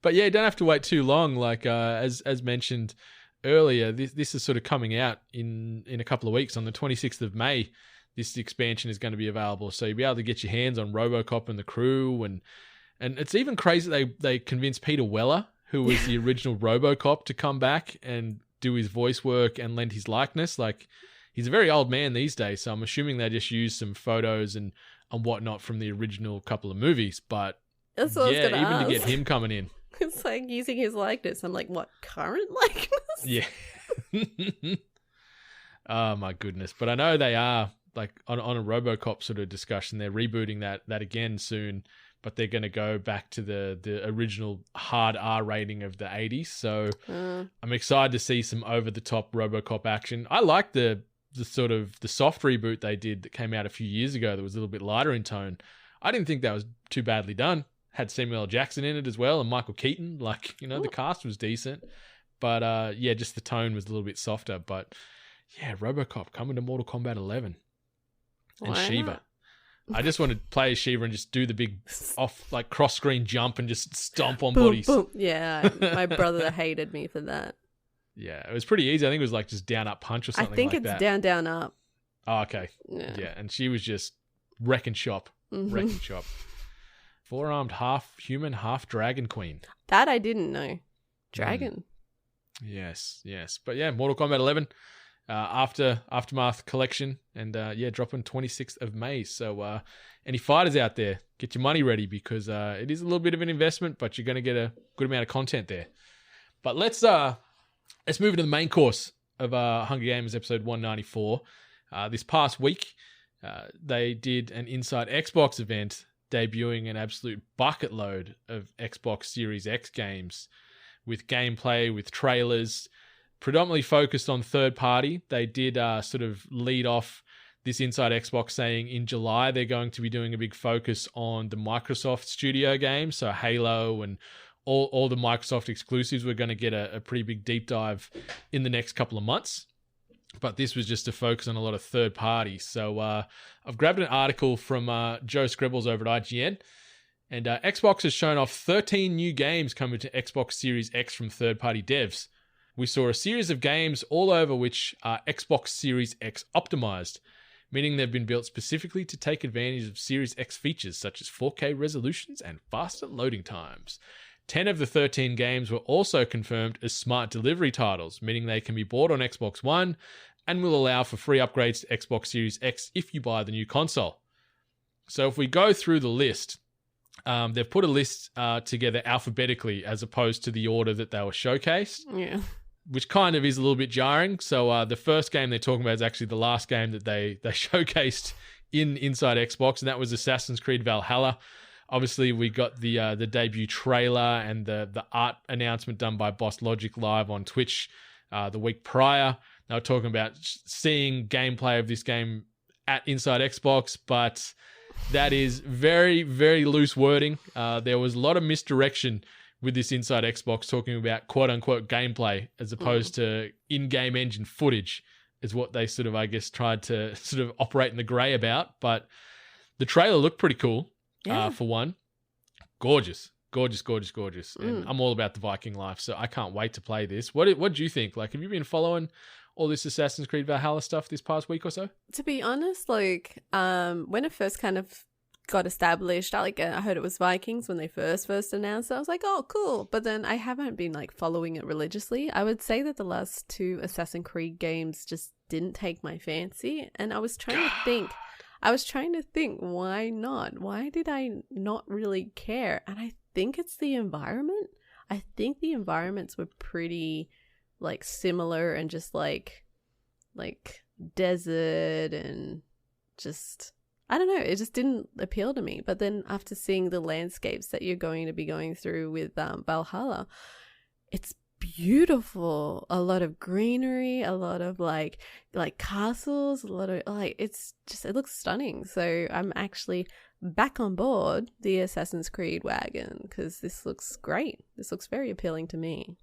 But yeah, you don't have to wait too long. Like as mentioned earlier, this is sort of coming out in a couple of weeks. On the 26th of May, this expansion is going to be available. So you'll be able to get your hands on RoboCop and the crew, and it's even crazy they convinced Peter Weller, who was the original RoboCop, to come back and do his voice work and lend his likeness. Like, he's a very old man these days, so I'm assuming they just used some photos and whatnot from the original couple of movies. But that's what I was gonna ask. To get him coming in, it's like using his likeness. I'm like, what, current likeness? Yeah. Oh my goodness! But I know they are, like, on a RoboCop sort of discussion, they're rebooting that again soon. But they're going to go back to the original hard R rating of the 80s. So I'm excited to see some over-the-top RoboCop action. I like the sort of the soft reboot they did that came out a few years ago that was a little bit lighter in tone. I didn't think that was too badly done. Had Samuel L. Jackson in it as well and Michael Keaton. Like, you know, the cast was decent. But yeah, just the tone was a little bit softer. But yeah, RoboCop coming to Mortal Kombat 11. And Shiva. I just want to play as Shiva and just do the big cross-screen jump and just stomp on bodies. Boom. Yeah, my brother hated me for that. Yeah, it was pretty easy. I think it was like just down, up, punch or something like that. I think it's down, down, up. Oh, okay. Yeah, and she was just wrecking shop. Wrecking shop. 4-armed half-human, half-dragon queen. That I didn't know. Dragon. Yes. But yeah, Mortal Kombat 11 Aftermath Collection and dropping 26th of May. So any fighters out there, get your money ready because it is a little bit of an investment, but you're going to get a good amount of content there. But let's move into the main course of Hunger Games episode 194. This past week, they did an Inside Xbox event debuting an absolute bucket load of Xbox Series X games with gameplay, with trailers, predominantly focused on third party. They did sort of lead off this Inside Xbox saying in July they're going to be doing a big focus on the Microsoft Studio games, so Halo and all the Microsoft exclusives. We're going to get a pretty big deep dive in the next couple of months. But this was just to focus on a lot of third parties. So I've grabbed an article from Joe Scribbles over at IGN. And Xbox has shown off 13 new games coming to Xbox Series X from third-party devs. We saw a series of games, all over which are Xbox Series X optimized, meaning they've been built specifically to take advantage of Series X features such as 4K resolutions and faster loading times. 10 of the 13 games were also confirmed as smart delivery titles, meaning they can be bought on Xbox One and will allow for free upgrades to Xbox Series X if you buy the new console. So if we go through the list, they've put a list together alphabetically as opposed to the order that they were showcased, which kind of is a little bit jarring. So the first game they're talking about is actually the last game that they showcased in Inside Xbox, and that was Assassin's Creed Valhalla. Obviously, we got the debut trailer and the art announcement done by Boss Logic live on Twitch the week prior. They were talking about seeing gameplay of this game at Inside Xbox, but that is very, very loose wording. There was a lot of misdirection with this Inside Xbox talking about quote-unquote gameplay as opposed to in-game engine footage is what they sort of, I guess, tried to sort of operate in the grey about. But the trailer looked pretty cool. For one. Gorgeous. And I'm all about the Viking life, so I can't wait to play this. What do you think? Like, have you been following all this Assassin's Creed Valhalla stuff this past week or so? To be honest, like, when it first kind of got established, I heard it was Vikings when they first announced it. I was like, oh, cool. But then I haven't been, like, following it religiously. I would say that the last two Assassin's Creed games just didn't take my fancy, and I was trying to think, why not? Why did I not really care? And I think it's the environment. I think the environments were pretty, like, similar and just, like desert and just, I don't know. It just didn't appeal to me. But then after seeing the landscapes that you're going to be going through with Valhalla, it's beautiful. A lot of greenery, a lot of like castles, a lot of it looks stunning. So I'm actually back on board the Assassin's Creed wagon because this looks great. This looks very appealing to me.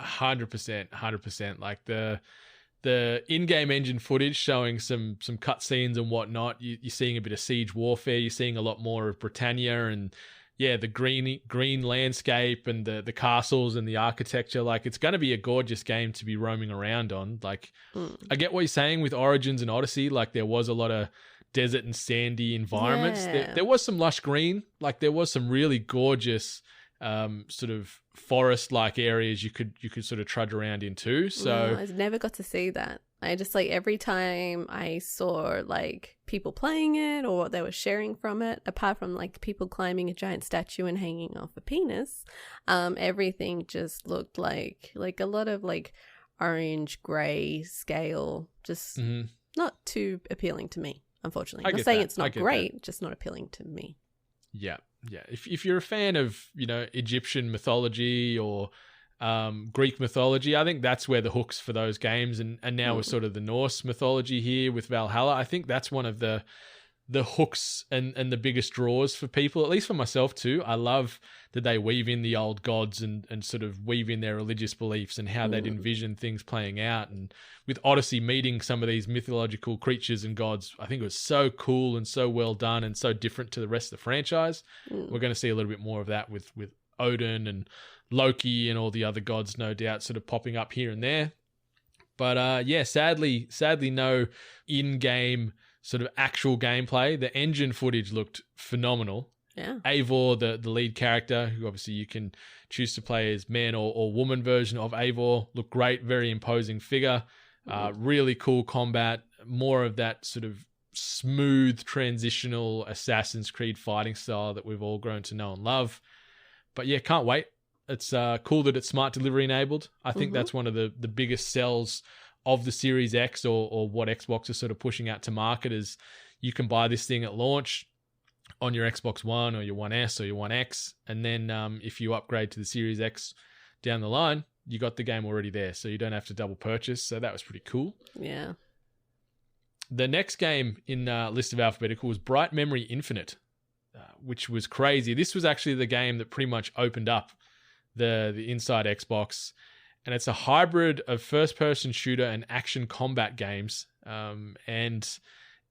100%. Like the in-game engine footage showing some cutscenes and whatnot. You're seeing a bit of siege warfare. You're seeing a lot more of Britannia and the green landscape and the castles and the architecture. Like, it's going to be a gorgeous game to be roaming around on. Like, I get what you're saying with Origins and Odyssey. Like, there was a lot of desert and sandy environments. Yeah. There was some lush green. Like, there was some really gorgeous sort of forest-like areas you could sort of trudge around into. So I never got to see that. I just, like, every time I saw, like, people playing it or what they were sharing from it, apart from, like, people climbing a giant statue and hanging off a penis, everything just looked like a lot of, like, orange, grey scale, just not too appealing to me, unfortunately. I'm not saying it's not great, just not appealing to me. Yeah. If you're a fan of, Egyptian mythology or Greek mythology, I think that's where the hooks for those games, and now with sort of the Norse mythology here with Valhalla, I think that's one of the hooks and the biggest draws for people, at least for myself too. I love that they weave in the old gods and sort of weave in their religious beliefs and how they'd envision things playing out. And with Odyssey meeting some of these mythological creatures and gods, I think it was so cool and so well done and so different to the rest of the franchise. We're going to see a little bit more of that with Odin and Loki and all the other gods, no doubt, sort of popping up here and there. But yeah, sadly, no in-game sort of actual gameplay. The engine footage looked phenomenal. Yeah. Eivor, the lead character, who obviously you can choose to play as man or woman version of Eivor, looked great, very imposing figure. Really cool combat, more of that sort of smooth, transitional Assassin's Creed fighting style that we've all grown to know and love. But yeah, can't wait. It's cool that it's smart delivery enabled. I think that's one of the biggest sells of the Series X or what Xbox is sort of pushing out to market is you can buy this thing at launch on your Xbox One or your One S or your One X. And then if you upgrade to the Series X down the line, you got the game already there. So you don't have to double purchase. So that was pretty cool. Yeah. The next game in list of alphabetical was Bright Memory Infinite, which was crazy. This was actually the game that pretty much opened up the Inside Xbox, and it's a hybrid of first-person shooter and action combat games, and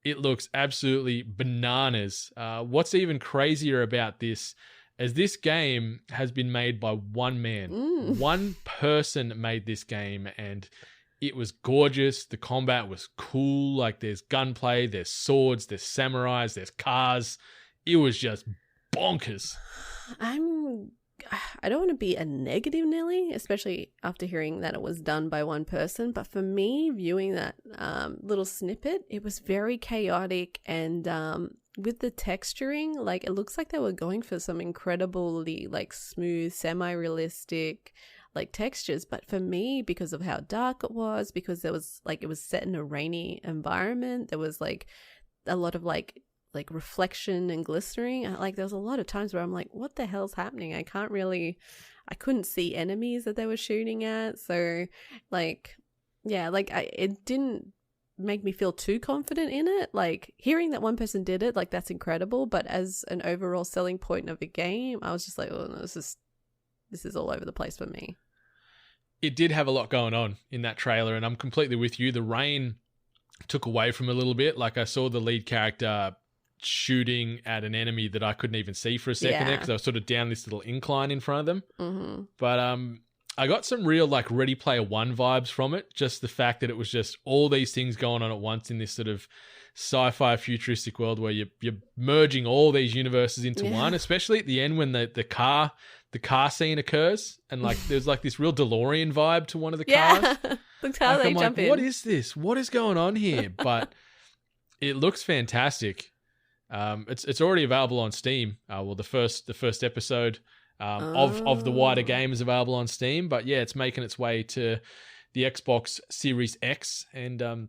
it looks absolutely bananas. What's even crazier about this is this game has been made by one man. One person made this game, and it was gorgeous. The combat was cool. Like, there's gunplay, there's swords, there's samurais, there's cars. It was just bonkers. I don't want to be a negative Nelly, especially after hearing that it was done by one person. But for me, viewing that little snippet, it was very chaotic. And with the texturing, like, it looks like they were going for some incredibly, like, smooth, semi-realistic, like, textures. But for me, because of how dark it was, because there was, like, it was set in a rainy environment, there was, like, a lot of, like reflection and glistering. Like, there was a lot of times where I'm like, what the hell's happening? I couldn't see enemies that they were shooting at. So, like, yeah, like, it didn't make me feel too confident in it. Like, hearing that one person did it, like, that's incredible. But as an overall selling point of a game, I was just like, oh no, this is all over the place for me. It did have a lot going on in that trailer, and I'm completely with you. The rain took away from a little bit. Like, I saw the lead character shooting at an enemy that I couldn't even see for a second there because I was sort of down this little incline in front of them. But I got some real, like, Ready Player One vibes from it. Just the fact that it was just all these things going on at once in this sort of sci-fi futuristic world where you're merging all these universes into one, especially at the end when the car scene occurs, and, like, there's, like, this real DeLorean vibe to one of the cars. Look how they jump in. What is this? What is going on here? But it looks fantastic. It's already available on Steam. Well, the first episode of the wider game is available on Steam, but yeah, it's making its way to the Xbox Series X, and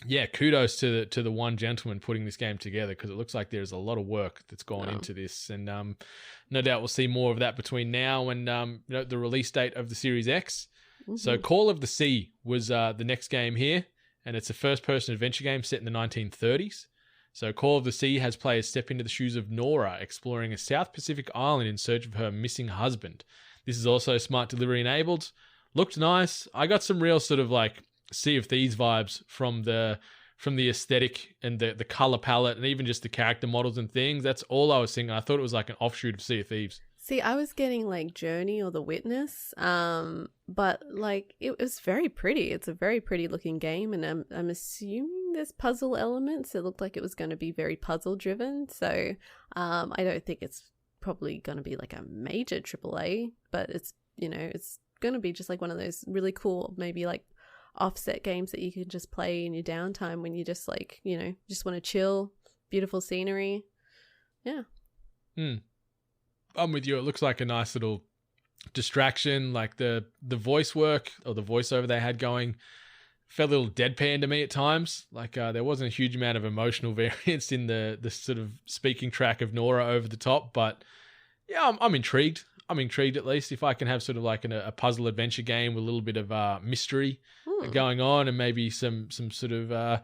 yeah, kudos to the one gentleman putting this game together, because it looks like there's a lot of work that's gone into this, and no doubt we'll see more of that between now and the release date of the Series X. So Call of the Sea was the next game here, and it's a first-person adventure game set in the 1930s. So Call of the Sea has players step into the shoes of Nora, exploring a South Pacific island in search of her missing husband. This is also smart delivery enabled. Looked nice. I got some real sort of, like, Sea of Thieves vibes from the aesthetic and the color palette and even just the character models and things. That's all I was thinking. I thought it was like an offshoot of Sea of Thieves. See, I was getting, like, Journey or The Witness, but, like, it was very pretty. It's a very pretty looking game, and I'm assuming there's puzzle elements. It looked like it was going to be very puzzle driven, so I don't think it's probably going to be, like, a major AAA, but it's going to be just, like, one of those really cool, maybe, like, offset games that you can just play in your downtime when you just, like, just want to chill, beautiful scenery. Yeah. I'm with you. It looks like a nice little distraction. Like, the voice work or the voiceover they had going felt a little deadpan to me at times. Like, there wasn't a huge amount of emotional variance in the sort of speaking track of Nora over the top. But yeah, I'm intrigued. I'm intrigued, at least, if I can have sort of like a puzzle adventure game with a little bit of mystery going on, and maybe some sort of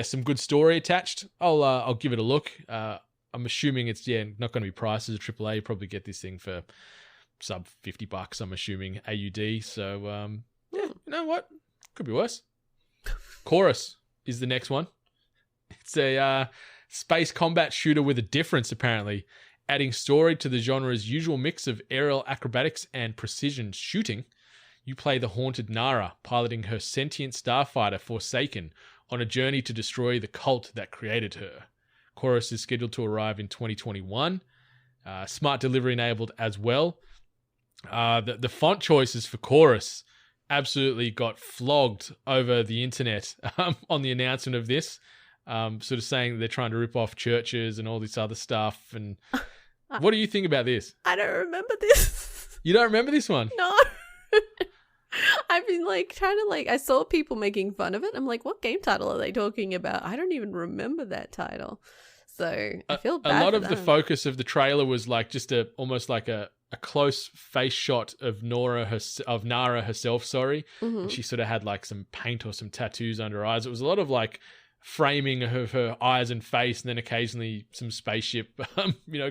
some good story attached. I'll give it a look. I'm assuming it's not going to be priced as a AAA. You probably get this thing for sub $50. I'm assuming AUD. So you know what? Could be worse. Chorus is the next one. It's a space combat shooter with a difference, apparently. Adding story to the genre's usual mix of aerial acrobatics and precision shooting, you play the haunted Nara, piloting her sentient starfighter Forsaken on a journey to destroy the cult that created her. Chorus is scheduled to arrive in 2021. Smart delivery enabled as well. The font choices for Chorus absolutely got flogged over the internet on the announcement of this, sort of saying they're trying to rip off churches and all this other stuff. And what do you think about this? I don't remember this. You don't remember this one? No. I've been trying to I saw people making fun of it. I'm like, what game title are they talking about? I don't even remember that title. So I feel bad. A lot of the focus of the trailer was just almost like a close face shot of Nara herself. Sorry, and she sort of had some paint or some tattoos under her eyes. It was a lot of framing of her eyes and face, and then occasionally some spaceship,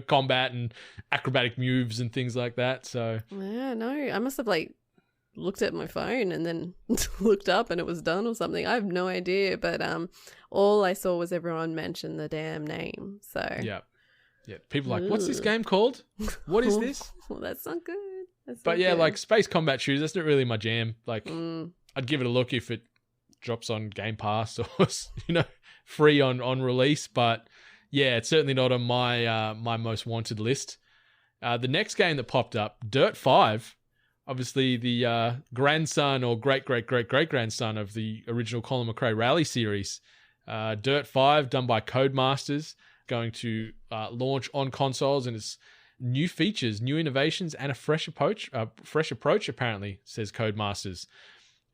combat and acrobatic moves and things like that. So yeah, no, I must have looked at my phone and then looked up and it was done or something. I have no idea, but all I saw was everyone mention the damn name. So yeah, people are like, what's this game called? What is this? Well, that's not good. But yeah, space combat shooters, that's not really my jam. I'd give it a look if it drops on Game Pass or free on release, but yeah, it's certainly not on my my most wanted list. The next game that popped up, Dirt 5, obviously the grandson or great-great-great-great-grandson of the original Colin McRae Rally series. Dirt 5, done by Codemasters, going to launch on consoles, and it's new features, new innovations, and a fresh approach, apparently, says Codemasters,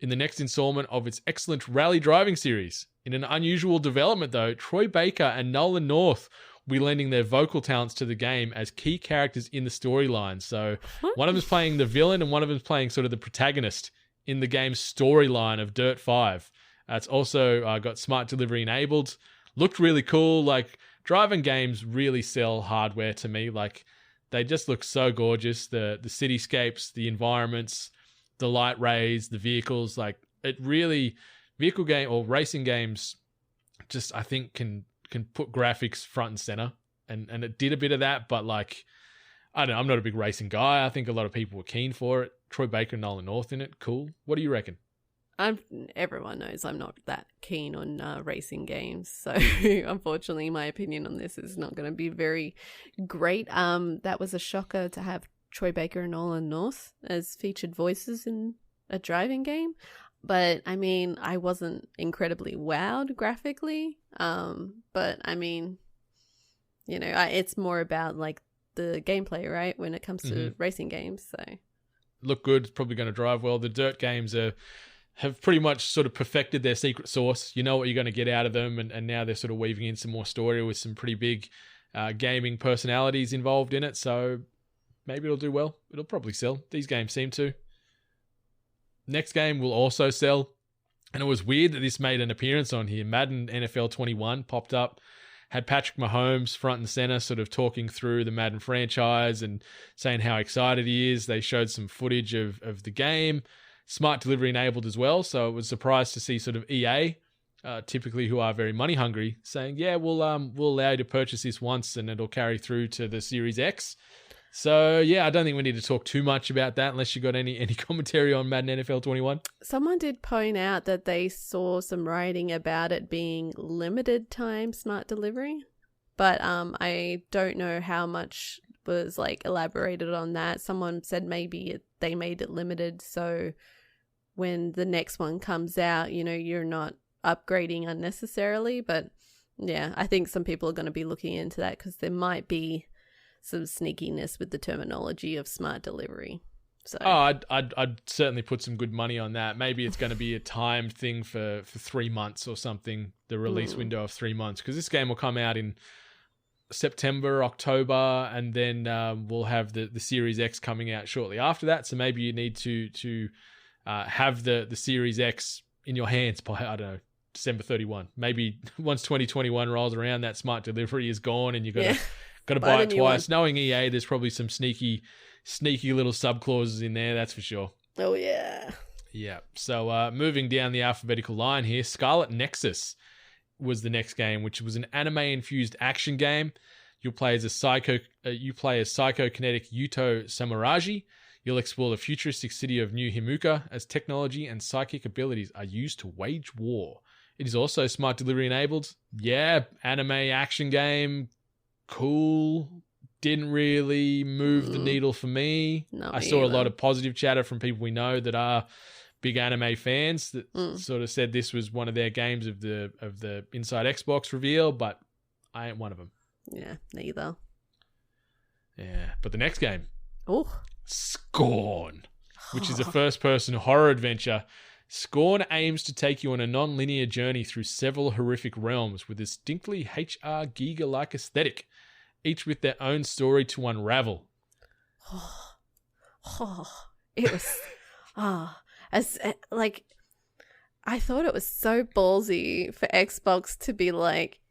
in the next installment of its excellent rally driving series. In an unusual development, though, Troy Baker and Nolan North will be lending their vocal talents to the game as key characters in the storyline. So one of them is playing the villain and one of them is playing sort of the protagonist in the game's storyline of Dirt 5. It's also got smart delivery enabled. Looked really cool. Driving games really sell hardware to me. They just look so gorgeous. The cityscapes, the environments, the light rays, the vehicles. It really, vehicle game or racing games just, I think, can put graphics front and center, and it did a bit of that, but I don't know, I'm not a big racing guy. I think a lot of people were keen for it. Troy Baker and Nolan North in it, cool. What do you reckon? Everyone knows I'm not that keen on racing games, so unfortunately my opinion on this is not going to be very great. That was a shocker to have Troy Baker and Nolan North as featured voices in a driving game. But, I mean, I wasn't incredibly wowed graphically. But, I mean, it's more about, the gameplay, right, when it comes to racing games. So look good. It's probably going to drive well. The Dirt games have pretty much sort of perfected their secret sauce. You know what you're going to get out of them. And now they're sort of weaving in some more story with some pretty big gaming personalities involved in it. So maybe it'll do well. It'll probably sell. These games seem to. Next game will also sell, and it was weird that this made an appearance on here. Madden NFL 21 popped up, had Patrick Mahomes front and center sort of talking through the Madden franchise and saying how excited he is. They showed some footage of the game, smart delivery enabled as well, so it was surprised to see sort of EA, typically who are very money hungry, saying, yeah, we'll allow you to purchase this once and it'll carry through to the Series X. So, yeah, I don't think we need to talk too much about that unless you got any commentary on Madden NFL 21. Someone did point out that they saw some writing about it being limited time smart delivery, but I don't know how much was elaborated on that. Someone said maybe they made it limited, so when the next one comes out, you're not upgrading unnecessarily. But yeah, I think some people are going to be looking into that because there might be some sneakiness with the terminology of smart delivery. So I'd certainly put some good money on that. Maybe it's going to be a timed thing for 3 months or something, the release window of 3 months, because this game will come out in September, October, and then we'll have the Series X coming out shortly after that. So maybe you need to have the Series X in your hands by, I don't know, December 31. Maybe once 2021 rolls around, that smart delivery is gone and you've got to buy it twice. Knowing EA, there's probably some sneaky little sub-clauses in there, that's for sure. Oh, yeah. Yeah. So moving down the alphabetical line here, Scarlet Nexus was the next game, which was an anime-infused action game. You play as psychokinetic Yuto Samuraji. You'll explore the futuristic city of New Himuka as technology and psychic abilities are used to wage war. It is also smart delivery enabled. Yeah, anime action game. Cool. Didn't really move the needle for me. I saw a lot of positive chatter from people we know that are big anime fans that sort of said this was one of their games of the Inside Xbox reveal, but I ain't one of them. Yeah, neither. Yeah, but the next game. Oh. Scorn, which is a first-person horror adventure. Scorn aims to take you on a non-linear journey through several horrific realms with a distinctly HR Giga-like aesthetic, each with their own story to unravel. It was... I thought it was so ballsy for Xbox to be like,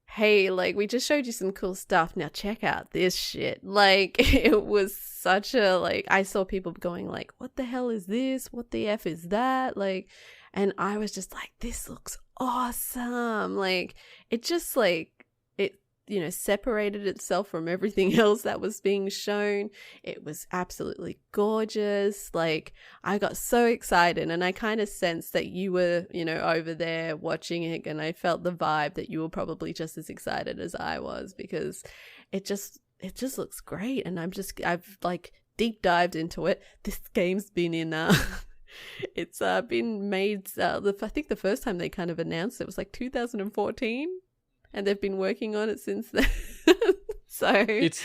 hey, like, we just showed you some cool stuff. Now check out this shit. Like, it was such a, like, I saw people going like, what the hell is this? What the F is that? Like, and I was just like, this looks awesome. Like, it just, like, it, you know, separated itself from everything else that was being shown. It was absolutely gorgeous. Like, I got so excited, and I kind of sensed that you were, you know, over there watching it, and I felt the vibe that you were probably just as excited as I was, because it just looks great. And I've like deep dived into it. This game's been in it's been made I think the first time they kind of announced it was like 2014. And they've been working on it since then. So it's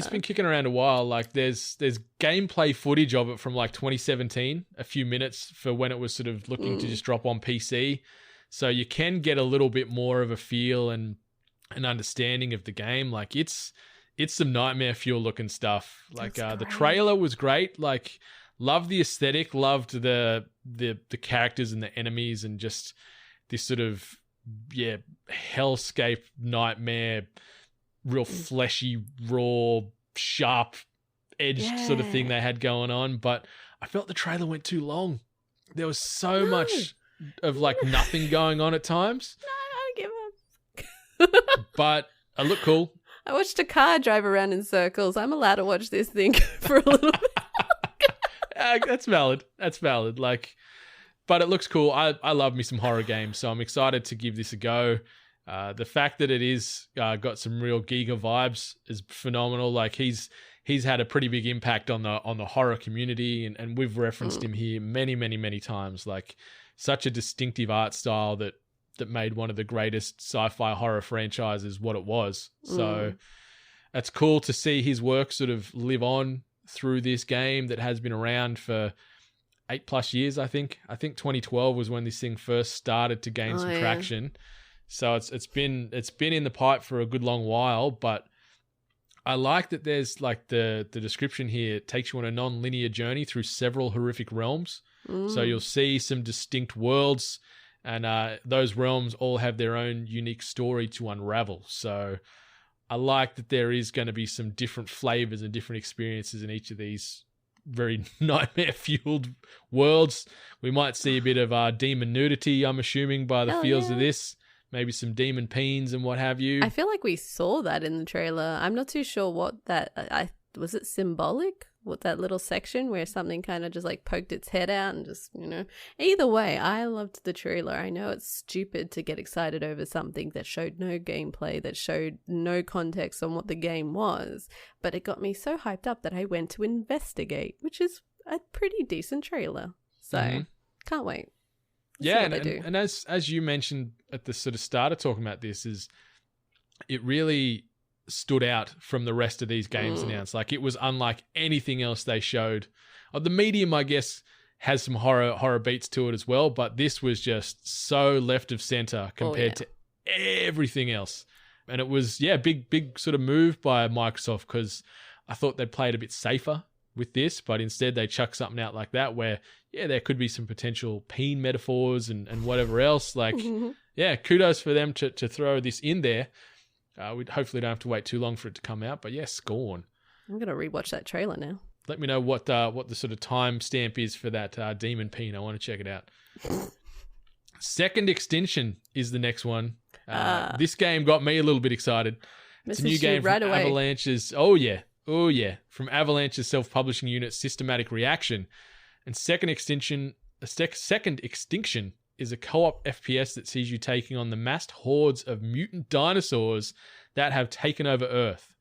been kicking around a while. Like there's gameplay footage of it from like 2017, a few minutes for when it was sort of looking to just drop on PC. So you can get a little bit more of a feel and an understanding of the game. Like it's some nightmare fuel looking stuff. Like the trailer was great. Like loved the aesthetic, loved the characters and the enemies, and just this sort of hellscape nightmare, real fleshy, raw, sharp edged sort of thing they had going on. But I felt the trailer went too long. There was so much of like nothing going on at times. No, I don't give up. But I look cool. I watched a car drive around in circles. I'm allowed to watch this thing for a little bit. That's valid. Like, but it looks cool. I love me some horror games, so I'm excited to give this a go. The fact that it is got some real Giga vibes is phenomenal. Like he's had a pretty big impact on the horror community, and we've referenced him here many times. Like such a distinctive art style that made one of the greatest sci-fi horror franchises what it was. So it's cool to see his work sort of live on through this game that has been around for 8+ years, I think. I think 2012 was when this thing first started to gain some traction. So it's been in the pipe for a good long while, but I like that there's like the description here, it takes you on a non-linear journey through several horrific realms. So you'll see some distinct worlds, and those realms all have their own unique story to unravel. So I like that there is going to be some different flavors and different experiences in each of these very nightmare-fueled worlds. We might see a bit of demon nudity, I'm assuming, by the feels of this. Maybe some demon peens and what have you. I feel like we saw that in the trailer. I'm not too sure what that... was it symbolic? What, that little section where something kind of just like poked its head out and just, you know. Either way, I loved the trailer. I know it's stupid to get excited over something that showed no gameplay, that showed no context on what the game was, but it got me so hyped up that I went to investigate, which is a pretty decent trailer. So, can't wait. And as you mentioned at the sort of start of talking about this, is it really stood out from the rest of these games announced. Like it was unlike anything else they showed. The medium, I guess, has some horror beats to it as well, but this was just so left of center compared to everything else. And it was, big sort of move by Microsoft, because I thought they played a bit safer with this, but instead they chuck something out like that where, there could be some potential peen metaphors and whatever else. Like, kudos for them to throw this in there. We hopefully don't have to wait too long for it to come out, but Scorn. I'm going to rewatch that trailer now. Let me know what the sort of time stamp is for that demon peen. I want to check it out. Second Extinction is the next one. This game got me a little bit excited. It's a new game from Avalanche's. Oh yeah, from Avalanche's self-publishing unit, Systematic Reaction, and Second Extinction is a co-op FPS that sees you taking on the massed hordes of mutant dinosaurs that have taken over Earth.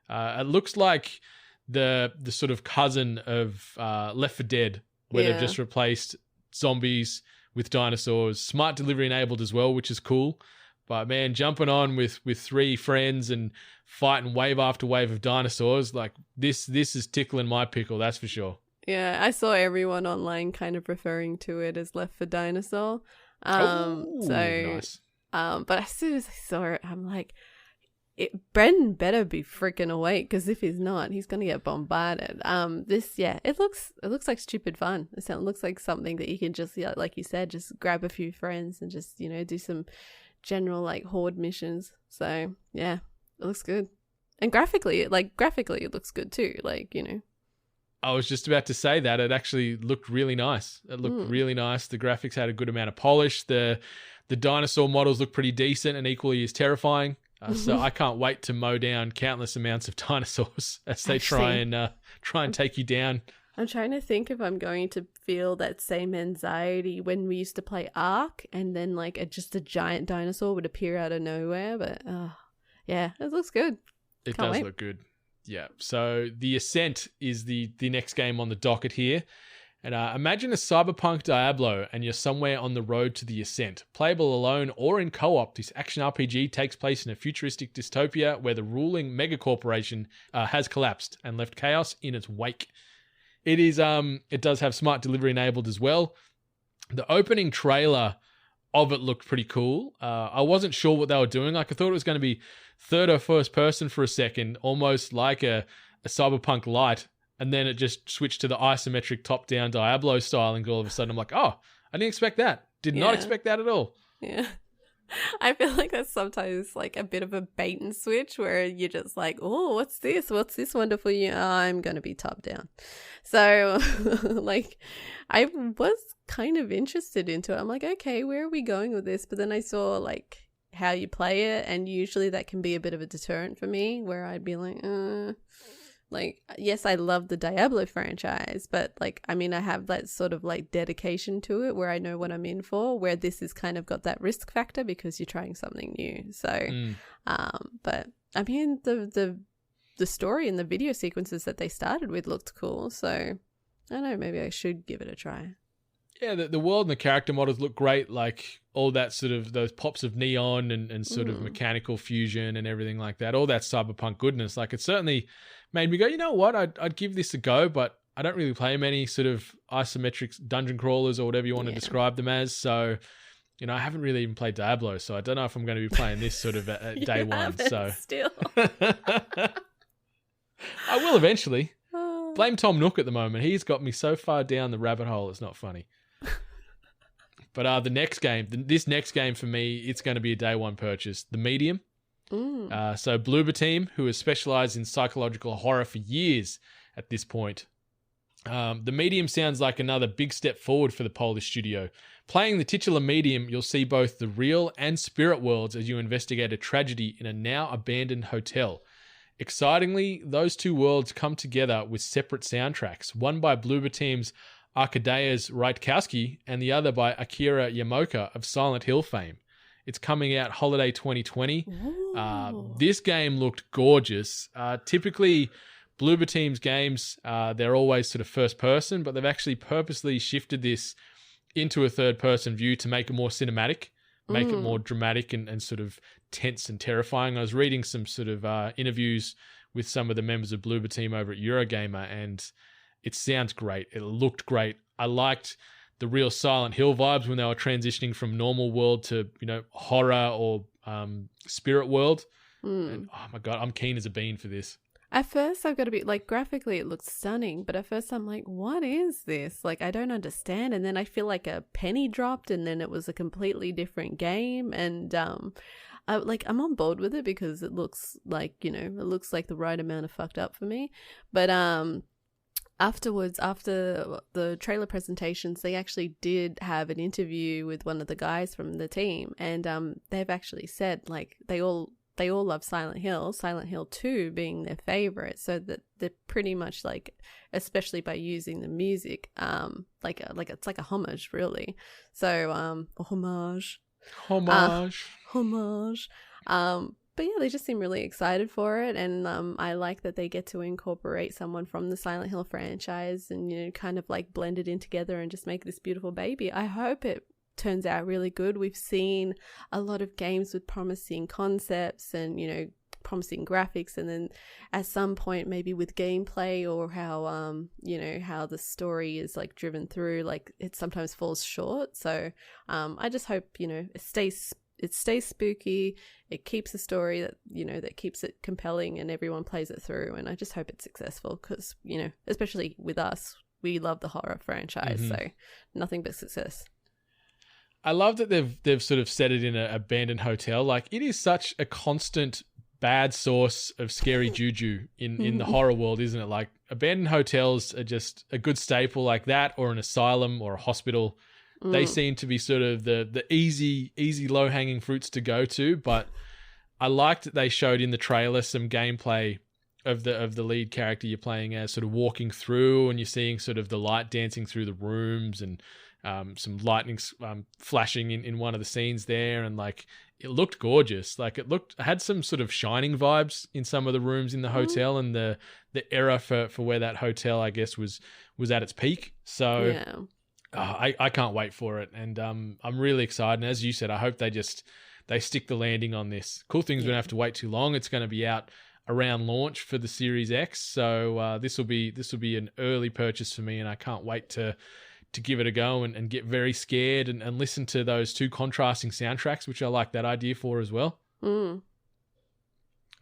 It looks like the sort of cousin of Left 4 Dead, where they've just replaced zombies with dinosaurs. Smart delivery enabled as well, which is cool. But man, jumping on with 3 friends and fighting wave after wave of dinosaurs, like this is tickling my pickle, that's for sure. Yeah, I saw everyone online kind of referring to it as Left 4 Dinosaur. Nice. But as soon as I saw it, I'm like, Brendan better be freaking awake, because if he's not, he's gonna get bombarded. It looks like stupid fun. It looks like something that you can just, like you said, just grab a few friends and just, do some general like horde missions. So yeah, it looks good. And graphically it looks good too. I was just about to say that it actually looked really nice. It looked really nice. The graphics had a good amount of polish. The dinosaur models look pretty decent and equally as terrifying. So I can't wait to mow down countless amounts of dinosaurs as they try and take you down. I'm trying to think if I'm going to feel that same anxiety when we used to play Ark, and then just a giant dinosaur would appear out of nowhere. But yeah, it looks good. It does look good. Yeah. So The Ascent is the next game on the docket here. And imagine a cyberpunk Diablo and you're somewhere on the road to the Ascent. Playable alone or in co-op, this action RPG takes place in a futuristic dystopia where the ruling megacorporation has collapsed and left chaos in its wake. It does have smart delivery enabled as well. The opening trailer of it looked pretty cool. I wasn't sure what they were doing. I thought it was going to be third or first person for a second, almost like a cyberpunk light. And then it just switched to the isometric top-down Diablo style, and all of a sudden I'm like, oh, I didn't expect that. Did not expect that at all. Yeah. I feel like that's sometimes a bit of a bait and switch where you're just like, oh, what's this? What's this wonderful? I'm going to be top-down. So, I was kind of interested into it. I'm like, okay, where are we going with this? But then I saw, how you play it, and usually that can be a bit of a deterrent for me, where I'd be yes, I love the Diablo franchise, but I have that sort of dedication to it where I know what I'm in for, where this is kind of got that risk factor because you're trying something new. So, but the story and the video sequences that they started with looked cool. So I don't know, maybe I should give it a try. Yeah, the world and the character models look great, all that sort of those pops of neon and sort of mechanical fusion and everything like that, all that cyberpunk goodness. It certainly made me go, you know what, I'd give this a go, but I don't really play many sort of isometric dungeon crawlers or whatever you want to describe them as. So, I haven't really even played Diablo, so I don't know if I'm going to be playing this sort of at day one. So still. I will eventually. Blame Tom Nook at the moment. He's got me so far down the rabbit hole, it's not funny. But this next game for me, it's going to be a day one purchase. The Medium. So Bloober Team, who has specialized in psychological horror for years at this point. The Medium sounds like another big step forward for the Polish studio. Playing the titular Medium, you'll see both the real and spirit worlds as you investigate a tragedy in a now abandoned hotel. Excitingly, those two worlds come together with separate soundtracks, one by Bloober Team's Arkadiusz Rajkowski and the other by Akira Yamaoka of Silent Hill fame. It's coming out holiday 2020. This game looked gorgeous. Typically, Bloober Team's games, they're always sort of first person, but they've actually purposely shifted this into a third person view to make it more cinematic, make it more dramatic and sort of tense and terrifying. I was reading some sort of interviews with some of the members of Bloober Team over at Eurogamer, and it sounds great. It looked great. I liked the real Silent Hill vibes when they were transitioning from normal world to, horror or spirit world. And, oh my God, I'm keen as a bean for this. At first, I've got to be graphically, it looks stunning, but at first I'm like, what is this? I don't understand. And then I feel like a penny dropped, and then it was a completely different game. And I'm on board with it because it looks it looks like the right amount of fucked up for me. But afterwards, after the trailer presentations, they actually did have an interview with one of the guys from the team, and they've actually said they all they all love Silent Hill 2 being their favorite, so that they're pretty much like, especially by using the music, like it's like a homage, really. So a homage. But yeah, they just seem really excited for it, and I like that they get to incorporate someone from the Silent Hill franchise and, you know, kind of like blend it in together and just make this beautiful baby. I hope it turns out really good. We've seen a lot of games with promising concepts and, you know, promising graphics, and then at some point maybe with gameplay or how you know, how the story is like driven through, like it sometimes falls short. So I just hope, you know, it stays spooky, it keeps a story that, you know, that keeps it compelling and everyone plays it through, and I just hope it's successful because, you know, especially with us, we love the horror franchise, so nothing but success. I love that they've sort of set it in an abandoned hotel. Like, it is such a constant bad source of scary juju in the horror world, isn't it? Like, abandoned hotels are just a good staple, like that, or an asylum or a hospital. They seem to be sort of the easy low-hanging fruits to go to, but I liked that they showed in the trailer some gameplay of the lead character you're playing as, sort of walking through, and you're seeing sort of the light dancing through the rooms, and some lightning flashing in one of the scenes there, and like it looked gorgeous. Like it had some sort of Shining vibes in some of the rooms in the hotel, and the era for where that hotel, I guess, was at its peak. So Yeah. I can't wait for it, and I'm really excited. And as you said, I hope they stick the landing on this. Cool thing's we don't have to wait too long. It's going to be out around launch for the Series X, so this will be an early purchase for me, and I can't wait to give it a go and get very scared and listen to those two contrasting soundtracks, which I like that idea for as well. I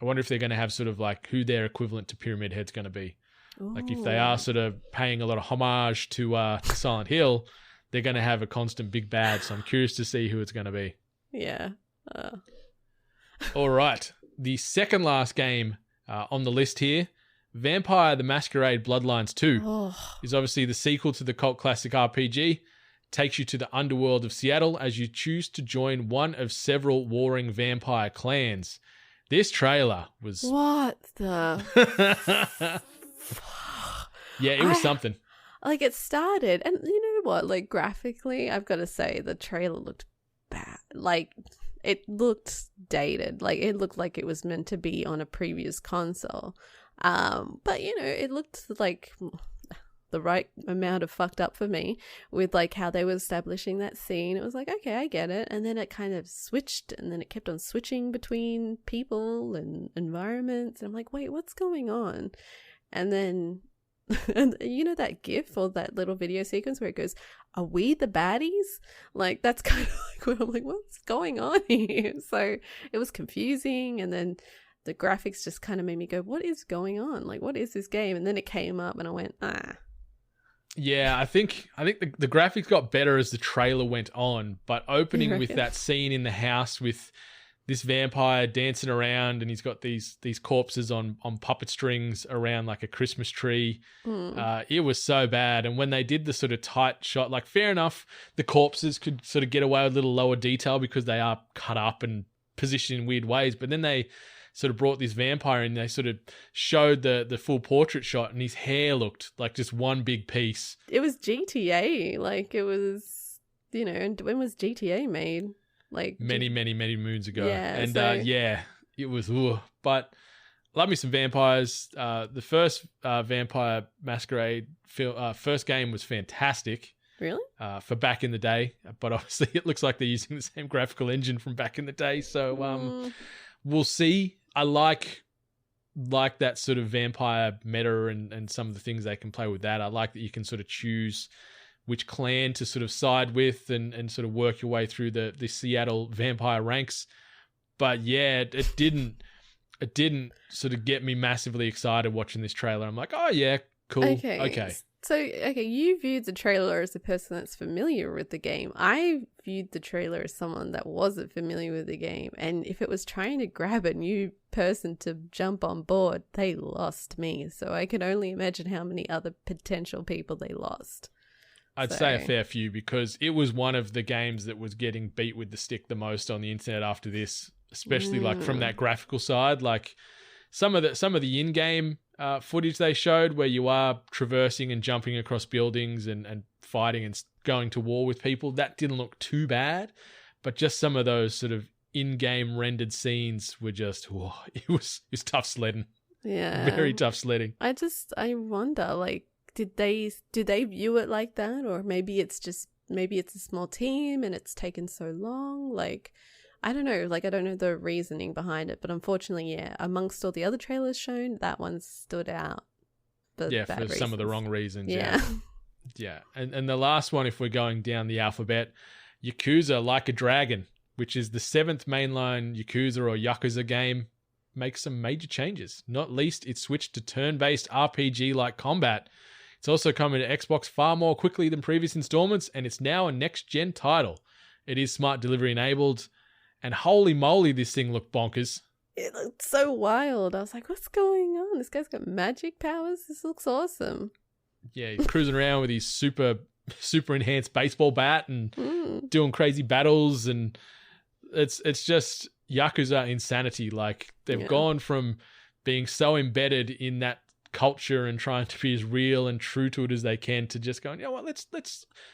wonder if they're going to have sort of like who their equivalent to Pyramid Head's going to be. Like if they are sort of paying a lot of homage to Silent Hill, they're going to have a constant big bad. So I'm curious to see who it's going to be. Yeah. All right. The second last game on the list here, Vampire the Masquerade Bloodlines 2, is obviously the sequel to the cult classic RPG. Takes you to the underworld of Seattle as you choose to join one of several warring vampire clans. This trailer was... What the... Yeah, it was something. Like, it started, and you know what? Like, graphically, I've got to say, the trailer looked bad. Like, it looked dated. Like, it looked like it was meant to be on a previous console. But, you know, it looked like the right amount of fucked up for me with, like, how they were establishing that scene. It was like, okay, I get it. And then it kind of switched, and then it kept on switching between people and environments. And I'm like, wait, what's going on? And then... and you know that gif or that little video sequence where it goes, are we the baddies? Like, that's kind of like where I'm like, what's going on here? So it was confusing, and then the graphics just kind of made me go, what is going on? Like, what is this game? And then it came up and I went, Yeah, I think the graphics got better as the trailer went on, but opening with that scene in the house with this vampire dancing around, and he's got these corpses on puppet strings around like a Christmas tree. It was so bad. And when they did the sort of tight shot, like, fair enough, the corpses could sort of get away with a little lower detail because they are cut up and positioned in weird ways. But then they sort of brought this vampire in, they sort of showed the full portrait shot, and his hair looked like just one big piece. It was GTA. Like, it was, you know, and when was GTA made? Like many moons ago. Yeah, and so... it was but love me some vampires. The first Vampire Masquerade first game was fantastic. Really? For back in the day, but obviously it looks like they're using the same graphical engine from back in the day, so we'll see. I like that sort of vampire meta and some of the things they can play with that. I like that you can sort of choose which clan to sort of side with and sort of work your way through the Seattle vampire ranks. But yeah, it didn't sort of get me massively excited watching this trailer. I'm like, oh yeah, cool. Okay. So, you viewed the trailer as a person that's familiar with the game. I viewed the trailer as someone that wasn't familiar with the game. And if it was trying to grab a new person to jump on board, they lost me. So I can only imagine how many other potential people they lost. I'd say a fair few, because it was one of the games that was getting beat with the stick the most on the internet after this. especially like from that graphical side. Like some of the in-game footage they showed where you are traversing and jumping across buildings and fighting and going to war with people, that didn't look too bad. But just some of those sort of in-game rendered scenes were just, it was tough sledding. Yeah. Very tough sledding. I wonder, like, did they view it like that? Or maybe it's a small team and it's taken so long. Like, I don't know. Like, I don't know the reasoning behind it. But unfortunately, yeah, amongst all the other trailers shown, that one stood out. For some of the wrong reasons. Yeah. Yeah. And the last one, if we're going down the alphabet, Yakuza Like a Dragon, which is the 7th mainline Yakuza or Yakuza game, makes some major changes. Not least, it switched to turn-based RPG-like combat. It's also coming to Xbox far more quickly than previous installments, and it's now a next-gen title. It is smart delivery enabled, and holy moly, this thing looked bonkers. It looked so wild. I was like, what's going on? This guy's got magic powers. This looks awesome. Yeah, he's cruising around with his super enhanced baseball bat and doing crazy battles, and it's just Yakuza insanity. Like, they've gone from being so embedded in that culture and trying to be as real and true to it as they can to just going, you know what, let's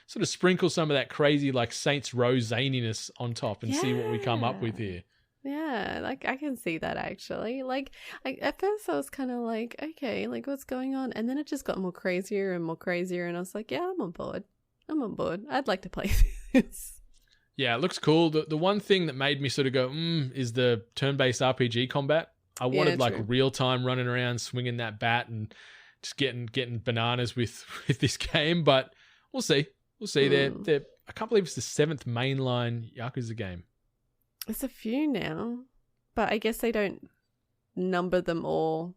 sort of sprinkle some of that crazy like Saints Row zaniness on top and see what we come up with here. Yeah, like I can see that actually. Like, at first I was kind of like, okay, like what's going on? And then it just got more crazier, and I was like, yeah, I'm on board. I'd like to play this. Yeah, it looks cool. The one thing that made me sort of go, is the turn-based RPG combat. I wanted like real-time running around, swinging that bat and just getting bananas with this game, but we'll see. They're I can't believe it's the 7th mainline Yakuza game. It's a few now, but I guess they don't number them all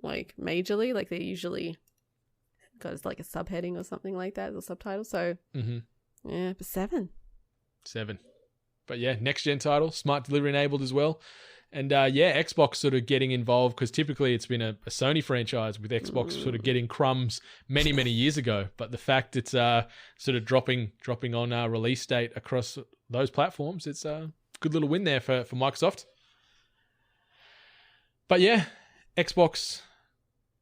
like majorly. Like they usually got like a subheading or something like that, or subtitle. So yeah, but 7. But yeah, next gen title, smart delivery enabled as well. And Xbox sort of getting involved, because typically it's been a Sony franchise, with Xbox sort of getting crumbs many, many years ago. But the fact it's sort of dropping on release date across those platforms, it's a good little win there for Microsoft. But yeah, Xbox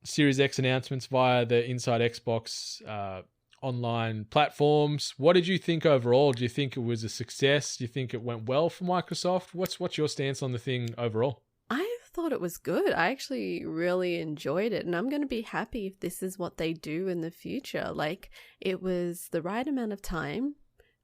Series X announcements via the Inside Xbox online platforms. What did you think overall? Do you think it was a success? Do you think it went well for Microsoft? What's your stance on the thing overall? I thought it was good. I actually really enjoyed it, and I'm going to be happy if this is what they do in the future. Like, it was the right amount of time.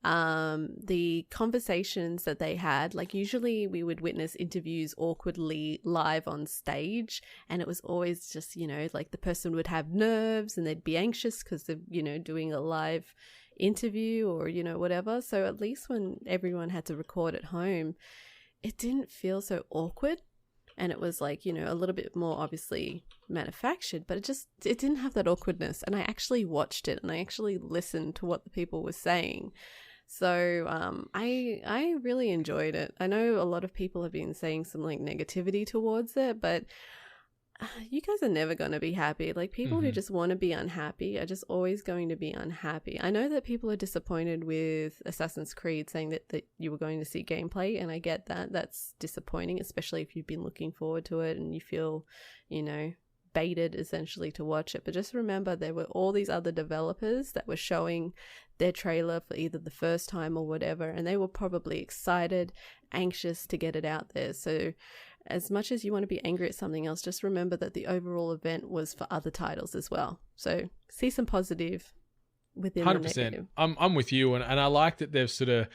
The conversations that they had, like usually we would witness interviews awkwardly live on stage, and it was always just, like the person would have nerves and they'd be anxious because they're, doing a live interview or, whatever. So at least when everyone had to record at home, it didn't feel so awkward. And it was like, a little bit more obviously manufactured, but it didn't have that awkwardness. And I actually watched it and I actually listened to what the people were saying. So I really enjoyed it. I know a lot of people have been saying some like negativity towards it, but you guys are never going to be happy. Like, people who just want to be unhappy are just always going to be unhappy. I know that people are disappointed with Assassin's Creed, saying that you were going to see gameplay, and I get that. That's disappointing, especially if you've been looking forward to it and you feel, baited essentially to watch it. But just remember, there were all these other developers that were showing their trailer for either the first time or whatever, and they were probably excited, anxious to get it out there. So as much as you want to be angry at something else, just remember that the overall event was for other titles as well. So see some positive within 100%. The negative. I'm with you, and I like that they've sort of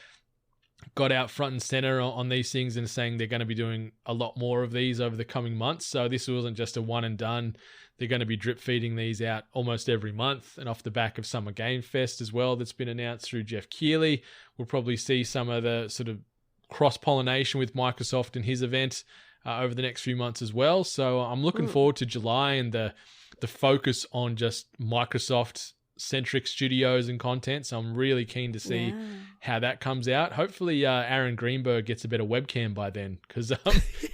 got out front and center on these things and saying they're going to be doing a lot more of these over the coming months. So this wasn't just a one and done. They're going to be drip feeding these out almost every month, and off the back of Summer Game Fest as well that's been announced through Jeff Keighley. We'll probably see some of the sort of cross-pollination with Microsoft in his event over the next few months as well. So I'm looking forward to July and the focus on just Microsoft-centric studios and content. So I'm really keen to see how that comes out. Hopefully Aaron Greenberg gets a better webcam by then, because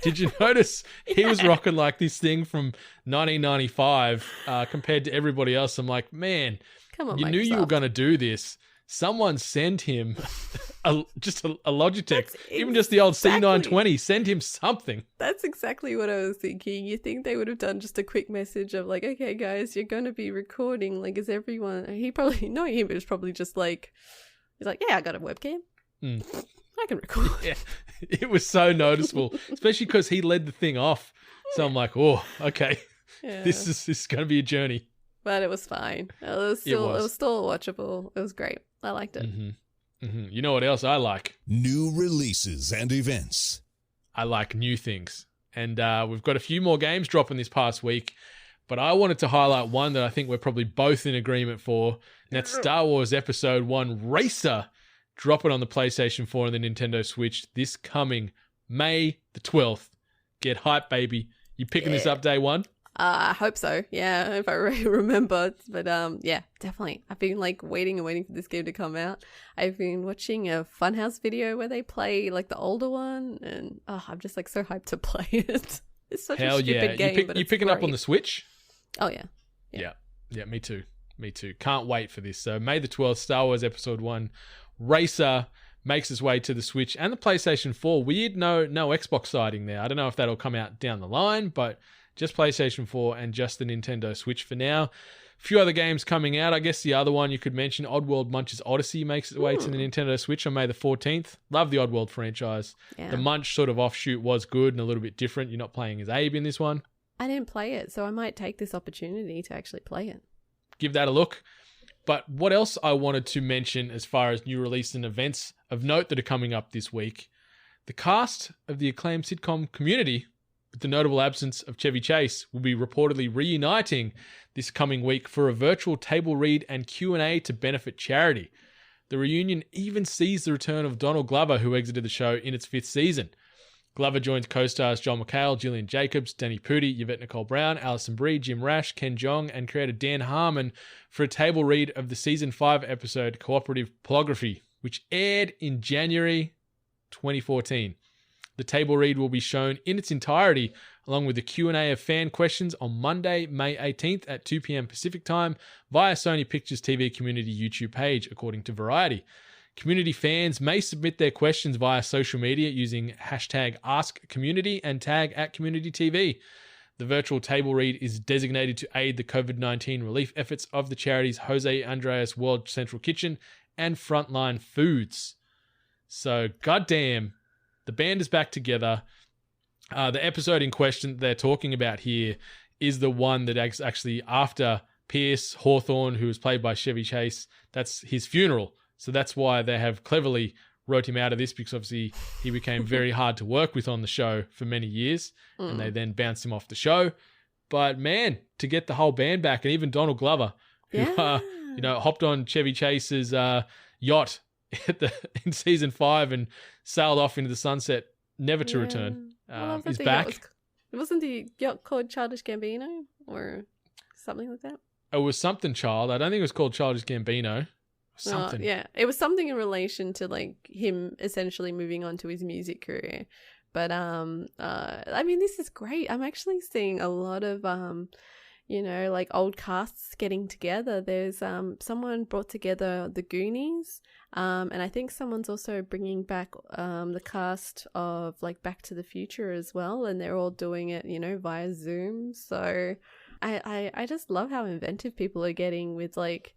did you notice he was rocking like this thing from 1995 compared to everybody else? I'm like, man, come on, you Microsoft. knew you were going to do this. someone send him just a Logitech, even just the old C920. Send him something. That's exactly what I was thinking. You think they would have done just a quick message of like, okay, guys, you're going to be recording. Like, is everyone? He probably, knowing him, it was probably just like, he's like, yeah, I got a webcam. I can record. Yeah, it was so noticeable, especially because he led the thing off. So I'm like, oh, okay, this is going to be a journey. But it was fine. It was still watchable. It was great. I liked it. You know what else I like? New releases and events. I like new things. And we've got a few more games dropping this past week, but I wanted to highlight one that I think we're probably both in agreement for, and that's Star Wars Episode 1 Racer, dropping on the PlayStation 4 and the Nintendo Switch this coming May the 12th. Get hyped, baby. You picking this up day one? I hope so. Yeah, if I remember. But yeah, definitely. I've been like waiting for this game to come out. I've been watching a Funhouse video where they play like the older one, and I'm just like so hyped to play it. It's such a stupid game. You picking up on the Switch? Oh yeah. Yeah, me too. Can't wait for this. So May the 12th, Star Wars Episode 1 Racer makes its way to the Switch and the PlayStation 4. Weird, no Xbox sighting there. I don't know if that'll come out down the line, but just PlayStation 4 and just the Nintendo Switch for now. A few other games coming out. I guess the other one you could mention, Oddworld Munch's Odyssey, makes its way to the Nintendo Switch on May the 14th. Love the Oddworld franchise. Yeah. The Munch sort of offshoot was good and a little bit different. You're not playing as Abe in this one. I didn't play it, so I might take this opportunity to actually play it. Give that a look. But what else I wanted to mention as far as new release and events of note that are coming up this week, the cast of the acclaimed sitcom Community, with the notable absence of Chevy Chase, will be reportedly reuniting this coming week for a virtual table read and Q&A to benefit charity. The reunion even sees the return of Donald Glover, who exited the show in its 5th season. Glover joins co-stars John McHale, Gillian Jacobs, Danny Pudi, Yvette Nicole Brown, Alison Brie, Jim Rash, Ken Jeong, and creator Dan Harmon for a table read of the Season 5 episode Cooperative Polography, which aired in January 2014. The table read will be shown in its entirety, along with a Q&A of fan questions on Monday, May 18th at 2 p.m. Pacific Time via Sony Pictures TV Community YouTube page, according to Variety. Community fans may submit their questions via social media using hashtag AskCommunity and tag @CommunityTV. The virtual table read is designated to aid the COVID-19 relief efforts of the charities Jose Andres World Central Kitchen and Frontline Foods. So, goddamn, the band is back together. The episode in question they're talking about here is the one that actually after Pierce Hawthorne, who was played by Chevy Chase, that's his funeral. So that's why they have cleverly wrote him out of this, because obviously he became very hard to work with on the show for many years, and they then bounced him off the show. But man, to get the whole band back, and even Donald Glover, who hopped on Chevy Chase's yacht in season 5 and sailed off into the sunset, never to return, is back. Wasn't the yacht called Childish Gambino or something like that? It was something child. I don't think it was called Childish Gambino. Something. It was something in relation to like him essentially moving on to his music career. But I mean, this is great. I'm actually seeing a lot of like old casts getting together. There's someone brought together the Goonies, and I think someone's also bringing back the cast of like Back to the Future as well, and they're all doing it via Zoom. So I just love how inventive people are getting with like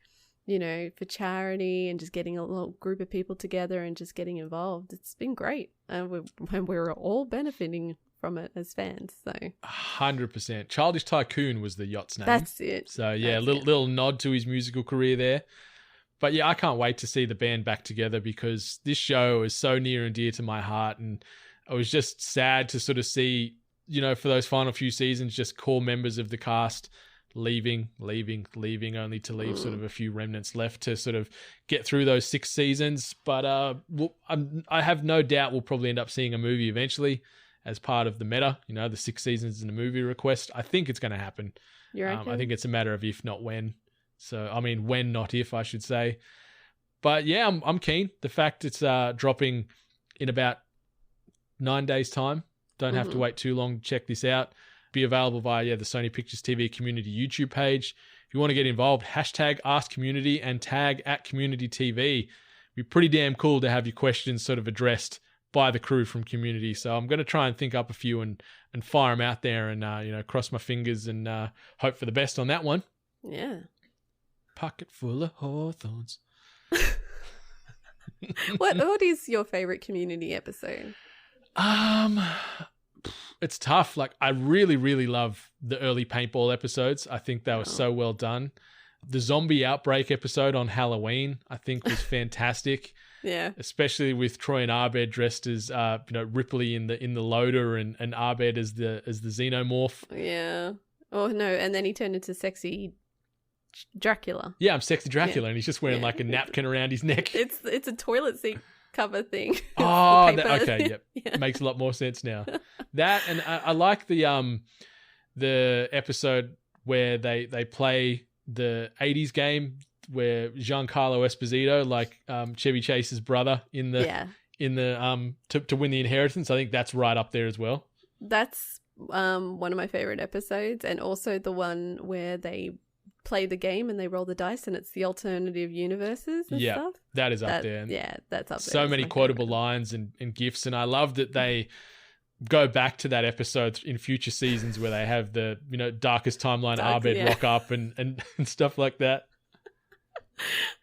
for charity and just getting a little group of people together and just getting involved. It's been great, and we're all benefiting from it as fans. So 100%. Childish Tycoon was the yacht's name. That's it. So yeah, little nod to his musical career there. But yeah, I can't wait to see the band back together, because this show is so near and dear to my heart, and I was just sad to sort of see, for those final few seasons, just core members of the cast leaving, only to leave sort of a few remnants left to sort of get through those 6 seasons. But I have no doubt we'll probably end up seeing a movie eventually as part of the meta, the 6 seasons in a movie request. I think it's going to happen. I think it's a matter of if, not when. So, I mean, when, not if, I should say. But yeah, I'm keen. The fact it's dropping in about 9 days' time. Don't have to wait too long to check this out. be available via the Sony Pictures TV community YouTube page. If you want to get involved, hashtag AskCommunity and tag @CommunityTV. It'd be pretty damn cool to have your questions sort of addressed by the crew from Community. So I'm going to try and think up a few and fire them out there and, cross my fingers and hope for the best on that one. Yeah. Pocket full of hawthorns. What is your favorite Community episode? It's tough. Like, I really, really love the early paintball episodes. I think they were so well done. The zombie outbreak episode on Halloween, I think, was fantastic. Yeah, especially with Troy and Abed dressed as Ripley in the loader and Abed as the xenomorph. Yeah. Oh no, and then he turned into sexy Dracula. Yeah, I'm sexy Dracula, and he's just wearing like a napkin around his neck. It's a toilet seat cover thing. Oh, okay, yep. Yeah. Makes a lot more sense now. That, and I like the episode where they play the 80s game where Giancarlo Esposito, like Chevy Chase's brother in the to win the inheritance. I think that's right up there as well. That's one of my favorite episodes, and also the one where they play the game and they roll the dice and it's the alternative universes and stuff. That is up there. Yeah, that's up there. So many quotable lines and gifs, and I love that they go back to that episode in future seasons where they have the darkest timeline Abed rock up and stuff like that.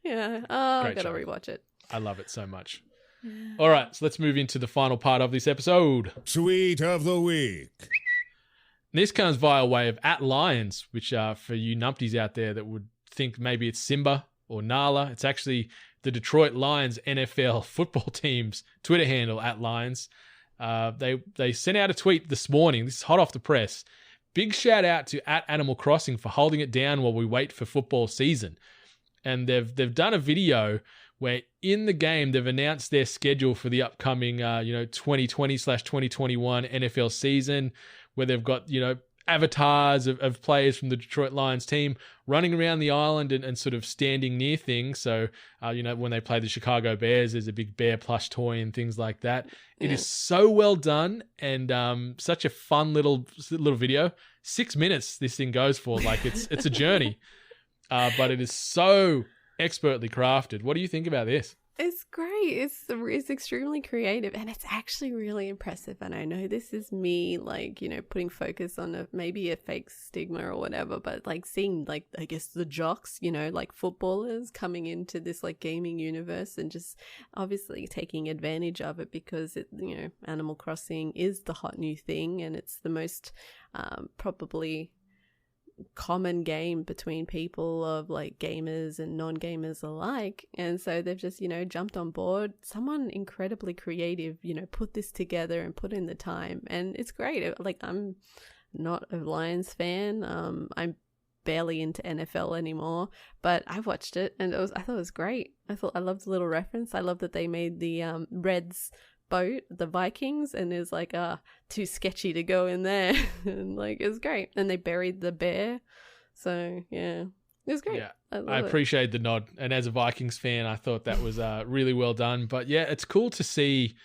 Yeah. Oh, I gotta rewatch it. I love it so much. All right, so let's move into the final part of this episode. Tweet of the week. This comes via way of @Lions, which for you numpties out there that would think maybe it's Simba or Nala, it's actually the Detroit Lions NFL football team's Twitter handle @Lions. They sent out a tweet this morning. This is hot off the press. Big shout out to @Animal Crossing for holding it down while we wait for football season. And they've done a video where in the game they've announced their schedule for the upcoming 2020/2021 NFL season, where they've got avatars of players from the Detroit Lions team running around the island and sort of standing near things. So when they play the Chicago Bears, there's a big bear plush toy and things like that. It is so well done and such a fun little video. 6 minutes this thing goes for. Like it's a journey. But it is so expertly crafted. What do you think about this? It's great. It's extremely creative and it's actually really impressive. And I know this is me, putting focus on maybe a fake stigma or whatever, but seeing I guess the jocks, footballers coming into this gaming universe and just obviously taking advantage of it because Animal Crossing is the hot new thing and it's the most probably common game between people of gamers and non-gamers alike, and so they've just jumped on board. Someone incredibly creative put this together and put in the time, and it's great. I'm not a Lions fan. I'm barely into NFL anymore, but I watched it and I thought it was great. I loved the little reference. I love that they made the Reds boat the Vikings and is too sketchy to go in there and it was great, and they buried the bear, so yeah, it was great. I appreciate the nod, and as a Vikings fan I thought that was really well done. But yeah, it's cool to see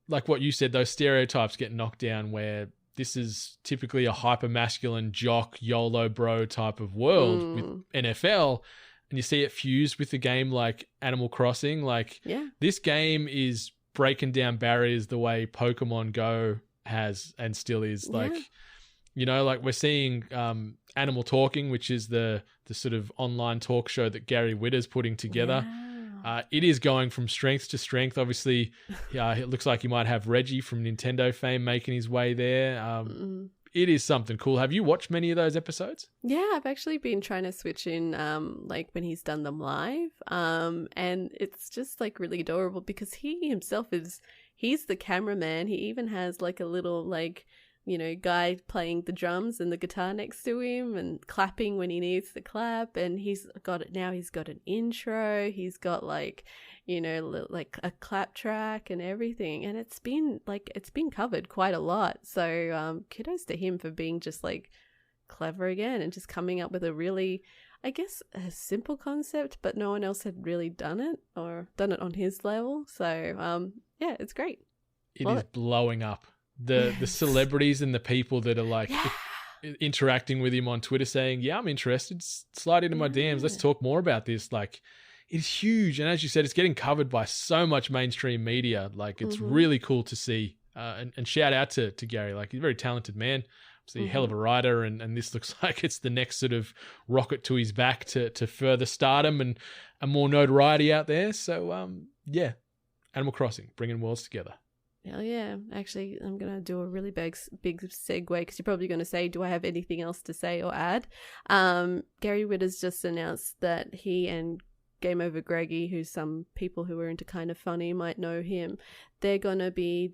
like what you said, those stereotypes get knocked down where this is typically a hyper masculine jock YOLO bro type of world with NFL, and you see it fused with a game like Animal Crossing. This game is breaking down barriers the way Pokemon Go has and still is. We're seeing Animal Talking, which is the sort of online talk show that Gary Witter's putting together. It is going from strength to strength. Obviously, it looks like you might have Reggie from Nintendo fame making his way there. It is something cool. Have you watched many of those episodes? Yeah, I've actually been trying to switch in when he's done them live. And it's just really adorable because he himself he's the cameraman. He even has a little guy playing the drums and the guitar next to him and clapping when he needs to clap. And he's got an intro. He's got a clap track and everything, and it's been covered quite a lot, so kudos to him for being just clever again and just coming up with a really, I guess, a simple concept, but no one else had really done it on his level, so yeah, it's great. It is blowing up. the celebrities and the people that are like interacting with him on Twitter saying, yeah, I'm interested. Slide into my DMs. Let's talk more about this. Like, it's huge. And as you said, it's getting covered by so much mainstream media. Like, it's really cool to see. And shout out to Gary. Like, he's a very talented man. Obviously, a hell of a writer. And this looks like it's the next sort of rocket to his back to further stardom and more notoriety out there. So, yeah, Animal Crossing, bringing worlds together. Hell yeah. Actually, I'm going to do a really big segue because you're probably going to say, do I have anything else to say or add? Gary Witter's just announced that he and Game Over Greggy, who some people who are into Kind of Funny might know him, they're going to be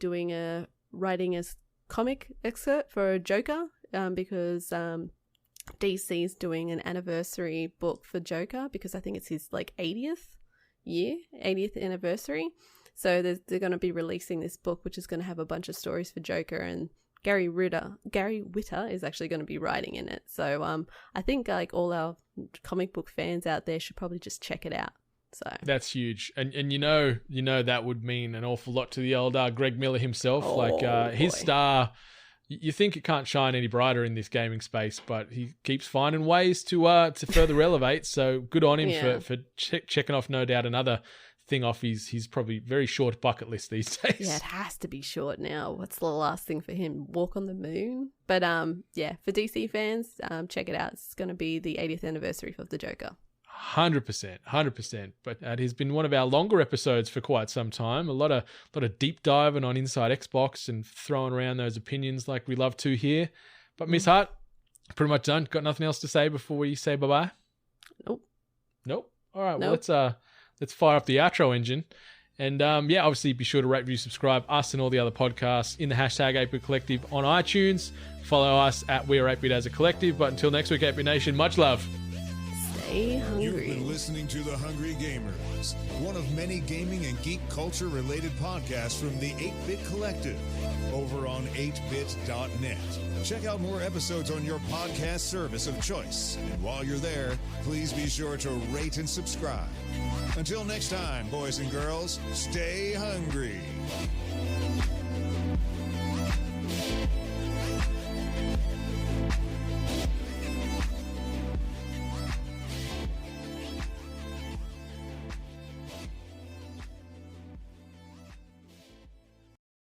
writing a comic excerpt for Joker because DC's doing an anniversary book for Joker because I think it's his like 80th anniversary. So they're going to be releasing this book, which is going to have a bunch of stories for Joker, and Gary Witter is actually going to be writing in it. So I think like all our comic book fans out there should probably just check it out. So that's huge, and you know that would mean an awful lot to the old Greg Miller himself. His star, you think it can't shine any brighter in this gaming space, but he keeps finding ways to further elevate. So good on him for checking off, no doubt, another thing off his probably very short bucket list these days. Yeah, it has to be short now. What's the last thing for him? Walk on the moon? But yeah, for DC fans, check it out. It's going to be the 80th anniversary of the Joker. 100%. But it has been one of our longer episodes for quite some time. A lot of deep diving on Inside Xbox and throwing around those opinions like we love to here. But Miss Hart, pretty much done. Got nothing else to say before we say bye-bye? Nope. All right, well, let's fire up the outro engine. And obviously be sure to rate, review, subscribe us and all the other podcasts in the hashtag 8-Bit Collective on iTunes. Follow us at We Are 8-Bit as a Collective. But until next week, 8-Bit Nation, much love. Stay hungry. You've been listening to The Hungry Gamers, one of many gaming and geek culture related podcasts from the 8-Bit Collective over on 8bit.net. Check out more episodes on your podcast service of choice. And while you're there, please be sure to rate and subscribe. Until next time, boys and girls, stay hungry.